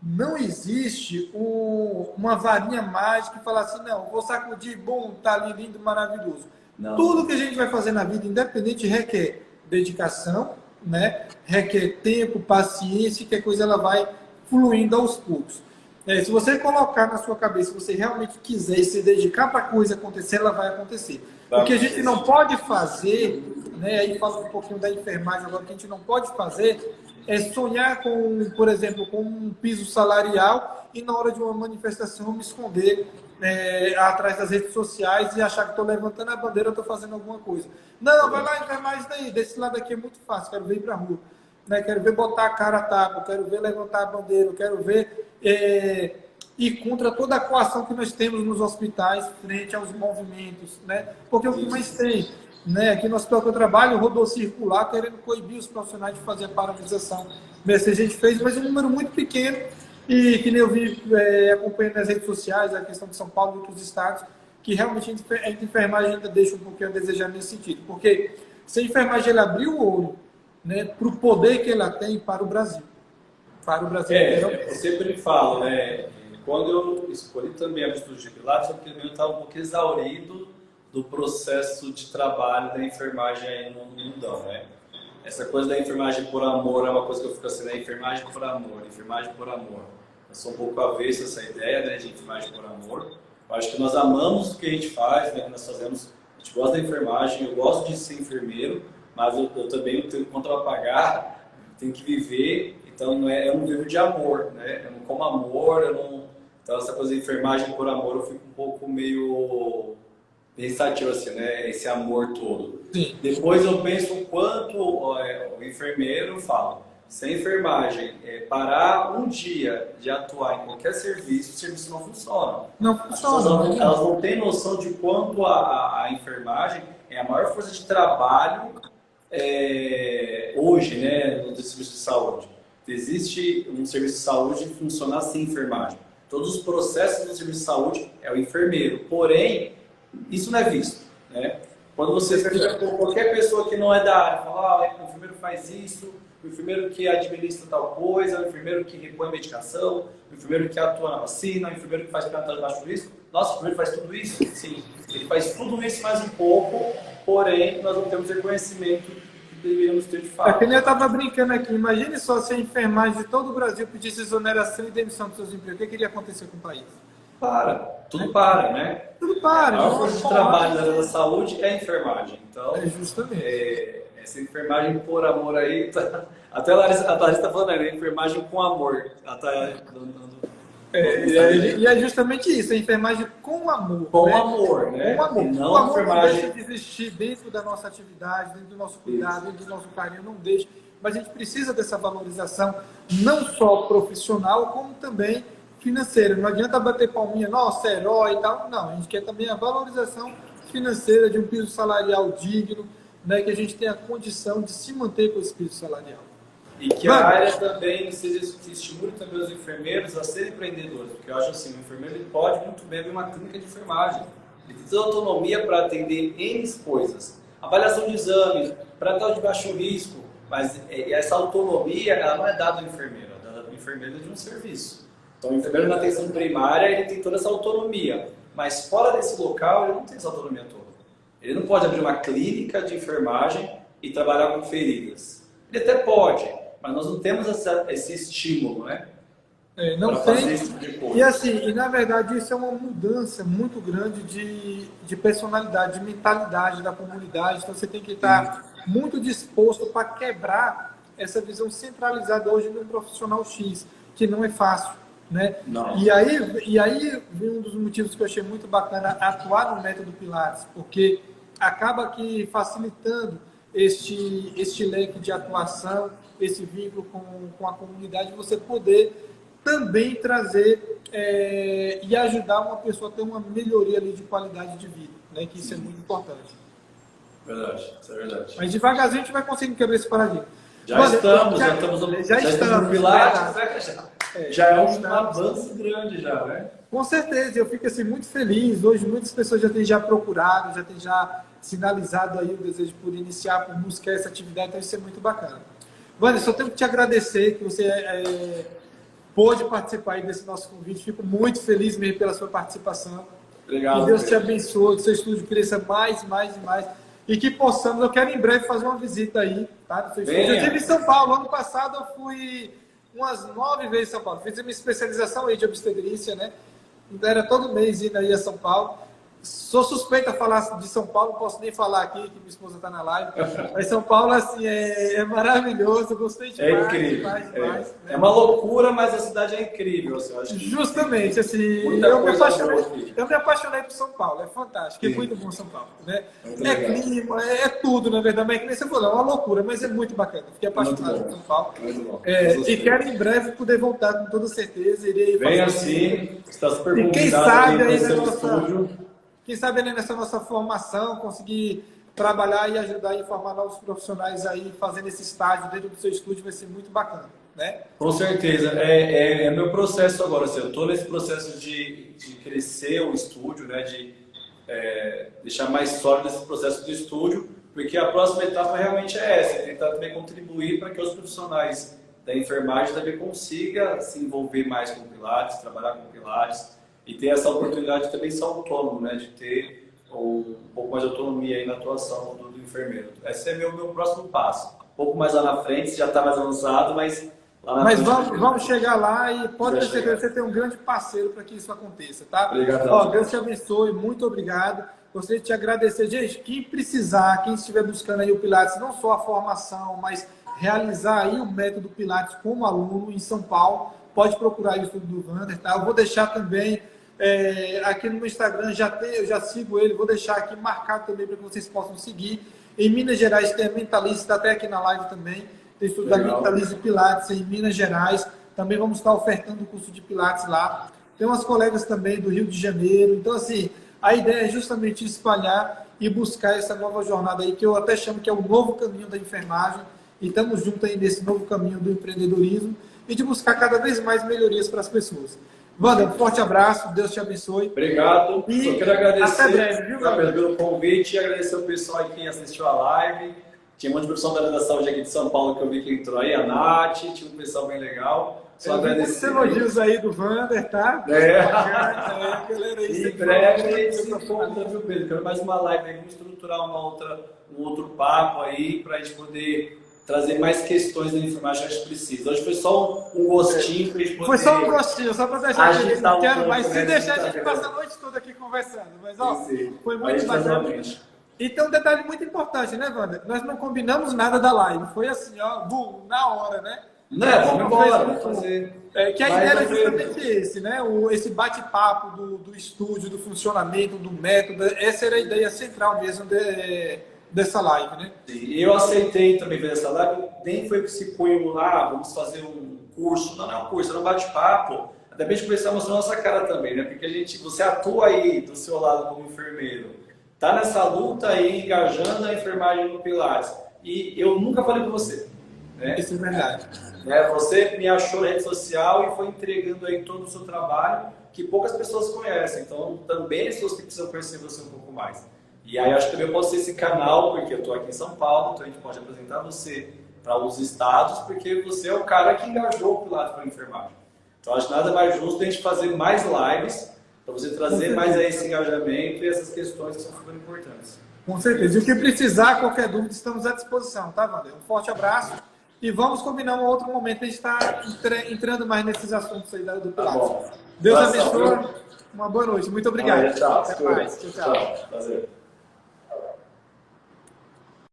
Speaker 1: não existe uma varinha mágica que fala assim, não, vou sacudir, bom, tá ali lindo, maravilhoso. Não. Tudo que a gente vai fazer na vida, independente, requer dedicação, né? Requer tempo, paciência, que a coisa ela vai fluindo aos poucos. Se você colocar na sua cabeça, se você realmente quiser e se dedicar para a coisa acontecer, ela vai acontecer. O que a gente não pode fazer, né, aí falando um pouquinho da enfermagem agora, o que a gente não pode fazer é sonhar com, por exemplo, com um piso salarial e na hora de uma manifestação me esconder atrás das redes sociais e achar que estou levantando a bandeira, estou fazendo alguma coisa. Não, vai lá, enfermagem daí, desse lado aqui é muito fácil, quero ver ir para a rua. Né? Quero ver botar a cara a tapa, quero ver levantar a bandeira, quero ver ir contra toda a coação que nós temos nos hospitais frente aos movimentos, né? Porque o que mais tem, né? Aqui no hospital que eu trabalho, rodou circular querendo coibir os profissionais de fazer a paralisação. Mas a gente fez, mas um número muito pequeno e que nem eu vi acompanhando nas redes sociais, a questão de São Paulo e outros estados, que realmente a enfermagem ainda deixa um pouquinho a desejar nesse sentido. Porque se a enfermagem ela abrir o olho, né, para o poder que ela tem para o Brasil. Para o Brasil.
Speaker 3: Eu sempre falo, né? Quando eu escolhi também a estúdio de Pilates, eu estava um pouco exaurido do processo de trabalho da enfermagem aí no mundão, né? Essa coisa da enfermagem por amor é uma coisa que eu fico assim, né? Enfermagem por amor, enfermagem por amor. Eu sou um pouco avesso a essa ideia, né, de enfermagem por amor. Eu acho que nós amamos o que a gente faz, né, que nós fazemos. A gente gosta da enfermagem, eu gosto de ser enfermeiro, mas eu também tenho conta para pagar, tenho que viver, então não eu não vivo de amor, né? Eu não como amor, eu não... Então essa coisa de enfermagem por amor eu fico um pouco meio pensativo assim, né? Esse amor todo.
Speaker 1: Sim.
Speaker 3: Depois eu penso o quanto o enfermeiro fala, se a enfermagem parar um dia de atuar em qualquer serviço, o serviço não funciona.
Speaker 1: Não funciona.
Speaker 3: Elas não têm noção de quanto a enfermagem é a maior força de trabalho hoje, né, no serviço de saúde. Existe um serviço de saúde que funciona sem enfermagem. Todos os processos do serviço de saúde é o enfermeiro. Porém, isso não é visto, né? Quando você pergunta com qualquer pessoa que não é da área, fala, o enfermeiro faz isso, o enfermeiro que administra tal coisa, o enfermeiro que repõe medicação, o enfermeiro que atua na vacina, o enfermeiro que faz pré-natal de baixo risco. Nossa, o enfermeiro faz tudo isso? Sim, ele faz tudo isso mais um pouco, porém nós não temos reconhecimento que deveríamos ter de fato.
Speaker 1: É que nem eu estava brincando aqui, imagine só se a enfermagem de todo o Brasil pedisse exoneração e demissão dos seus empregos, o que iria acontecer com o país?
Speaker 3: Tudo para, né?
Speaker 1: Tudo para.
Speaker 3: A maior força de trabalho da área da saúde é a enfermagem. Então,
Speaker 1: justamente.
Speaker 3: Essa enfermagem por amor aí, até a Larissa está falando, né? Enfermagem com amor. Ela tá
Speaker 1: e é justamente isso, a enfermagem com amor.
Speaker 3: Com
Speaker 1: né?
Speaker 3: amor, né?
Speaker 1: Com amor.
Speaker 3: E não
Speaker 1: o amor
Speaker 3: enfermagem...
Speaker 1: não deixa de existir dentro da nossa atividade, dentro do nosso cuidado, dentro do nosso carinho, não deixa. Mas a gente precisa dessa valorização, não só profissional, como também financeira. Não adianta bater palminha, nossa, herói e tal. Não, a gente quer também a valorização financeira de um piso salarial digno, né, que a gente tenha a condição de se manter com esse piso salarial.
Speaker 3: E que a área também seja, que estimule também os enfermeiros a serem empreendedores, porque eu acho assim, o enfermeiro ele pode muito bem abrir uma clínica de enfermagem, ele tem autonomia para atender N coisas, avaliação de exames, pré-natal de baixo risco, mas essa autonomia ela não é dada ao enfermeiro, é dada ao enfermeiro de um serviço. Então o enfermeiro na atenção primária ele tem toda essa autonomia, mas fora desse local ele não tem essa autonomia toda. Ele não pode abrir uma clínica de enfermagem e trabalhar com feridas. Ele até pode, mas nós não temos esse estímulo, né?
Speaker 1: Não tem. Esse tipo de coisa. E assim, na verdade isso é uma mudança muito grande de personalidade, de mentalidade da comunidade. Então você tem que estar muito disposto para quebrar essa visão centralizada hoje no profissional X, que não é fácil. Né? E aí vem um dos motivos que eu achei muito bacana atuar no método Pilates, porque acaba que facilitando este leque de atuação, esse vínculo com a comunidade, você poder também trazer e ajudar uma pessoa a ter uma melhoria ali de qualidade de vida, né? Que isso é muito importante.
Speaker 3: Verdade, isso é verdade.
Speaker 1: Mas devagarzinho a gente vai conseguindo quebrar esse paradigma.
Speaker 3: Já estamos no Pilates, já é um avanço grande já, né?
Speaker 1: Com certeza, eu fico assim muito feliz. Hoje muitas pessoas já têm procurado, já têm sinalizado aí o desejo por iniciar, por buscar essa atividade, então isso é muito bacana. Wanderson, eu tenho que te agradecer que você pôde participar aí desse nosso convite. Fico muito feliz mesmo pela sua participação.
Speaker 3: Obrigado.
Speaker 1: Que Deus te abençoe, que seu estúdio cresça mais e mais. E que possamos, eu quero em breve fazer uma visita aí, tá? No seu estúdio. Eu estive em São Paulo, ano passado eu fui umas 9 vezes em São Paulo. Fiz a minha especialização aí de obstetrícia, né? Então era todo mês indo aí a São Paulo. Sou suspeita a falar de São Paulo, não posso nem falar aqui, que minha esposa está na live. Mas São Paulo, assim, é maravilhoso, gostei demais.
Speaker 3: É incrível.
Speaker 1: Demais, né?
Speaker 3: É uma loucura, mas a cidade é incrível. Assim, eu acho que
Speaker 1: justamente, assim, eu me apaixonei por São Paulo, é fantástico, é muito bom São Paulo. Né? Clima, é tudo, na verdade, mas que nem você falou, é uma loucura, mas é muito bacana. Fiquei apaixonado por São Paulo. E quero em breve poder voltar com toda certeza. Irei
Speaker 3: Vem assim, está super convidado.
Speaker 1: E quem sabe aí quem sabe nessa nossa formação, conseguir trabalhar e ajudar e formar novos profissionais aí, fazendo esse estágio dentro do seu estúdio, vai ser muito bacana, né?
Speaker 3: Com certeza. É meu processo agora. Assim, eu estou nesse processo de crescer o estúdio, né? De deixar mais sólido esse processo do estúdio, porque a próxima etapa realmente é essa, tentar também contribuir para que os profissionais da enfermagem também consigam se envolver mais com o Pilates, trabalhar com o Pilates, e ter essa oportunidade de também ser autônomo, né? De ter um pouco mais de autonomia aí na atuação do enfermeiro. Esse é meu próximo passo. Um pouco mais lá na frente, já está mais avançado, mas lá na frente...
Speaker 1: Mas vamos chegar lá e pode ter certeza que você tem um grande parceiro para que isso aconteça, tá?
Speaker 3: Obrigado.
Speaker 1: Deus te abençoe, muito obrigado. Gostaria de te agradecer. Gente, quem precisar, quem estiver buscando aí o Pilates, não só a formação, mas realizar aí o método Pilates como aluno em São Paulo, pode procurar aí o estúdio do Wander, tá? Eu vou deixar também... aqui no meu Instagram, eu já sigo ele, vou deixar aqui marcado também para que vocês possam seguir. Em Minas Gerais tem a Mentalize, está até aqui na live também, tem estudo da Mentalize Pilates em Minas Gerais, também vamos estar ofertando o curso de Pilates lá. Tem umas colegas também do Rio de Janeiro, então assim, a ideia é justamente espalhar e buscar essa nova jornada aí, que eu até chamo que é o novo caminho da enfermagem, e estamos juntos aí nesse novo caminho do empreendedorismo e de buscar cada vez mais melhorias para as pessoas. Wander, um forte abraço, Deus te abençoe.
Speaker 3: Obrigado.
Speaker 1: E
Speaker 3: eu quero agradecer
Speaker 1: até breve, viu,
Speaker 3: pelo convite e agradecer o pessoal aí que assistiu a live. Tinha um monte de profissional da saúde aqui de São Paulo que eu vi que entrou aí, a Nath, tinha um pessoal bem legal. Só agradecer.
Speaker 1: Elogios aí do Vander, tá?
Speaker 3: Bacana,
Speaker 1: galera aí.
Speaker 3: Em breve a gente se encontra, viu, Pedro? Quero mais uma live aí, vamos estruturar um outro papo aí para a gente poder trazer mais questões da enfermagem que a gente precisa. Hoje foi só um gostinho para a gente poder.
Speaker 1: Foi só um gostinho, só para deixar aqui. Não quero, mas se deixar, a gente passa a noite toda aqui conversando. Mas, ó, foi muito bacana. E tem um detalhe muito importante, né, Wander? Nós não combinamos nada da live. Foi assim, ó, na hora, né?
Speaker 3: Vamos embora, vamos fazer.
Speaker 1: Que a ideia era justamente esse, né? Esse bate-papo do estúdio, do funcionamento, do método. Essa era a ideia central mesmo dessa live, né?
Speaker 3: E eu aceitei também ver essa live. Nem foi que se põe lá, vamos fazer um curso. Não é um curso, era um bate-papo. Até pra gente começar a mostrar a nossa cara também, né? Porque você atua aí do seu lado como enfermeiro. Tá nessa luta aí, engajando a enfermagem no Pilates. E eu nunca falei com você. Né?
Speaker 1: Isso é verdade.
Speaker 3: Você me achou na rede social e foi entregando aí todo o seu trabalho que poucas pessoas conhecem. Então, também as pessoas que precisam conhecer você um pouco mais. E aí, acho que também eu posso ser esse canal, porque eu estou aqui em São Paulo, então a gente pode apresentar você para os estados, porque você é o cara que engajou o Pilates para a enfermagem. Então, acho nada mais justo a gente fazer mais lives para você trazer mais aí esse engajamento e essas questões que são super importantes.
Speaker 1: Com certeza. E o que precisar, qualquer dúvida, estamos à disposição, tá, Wander? Um forte abraço e vamos combinar um outro momento para a gente estar entrando mais nesses assuntos aí do Pilates.
Speaker 3: Tá bom.
Speaker 1: Deus abençoe. Uma boa noite. Muito obrigado.
Speaker 3: Tchau.
Speaker 1: Até mais. Tchau.
Speaker 3: Prazer.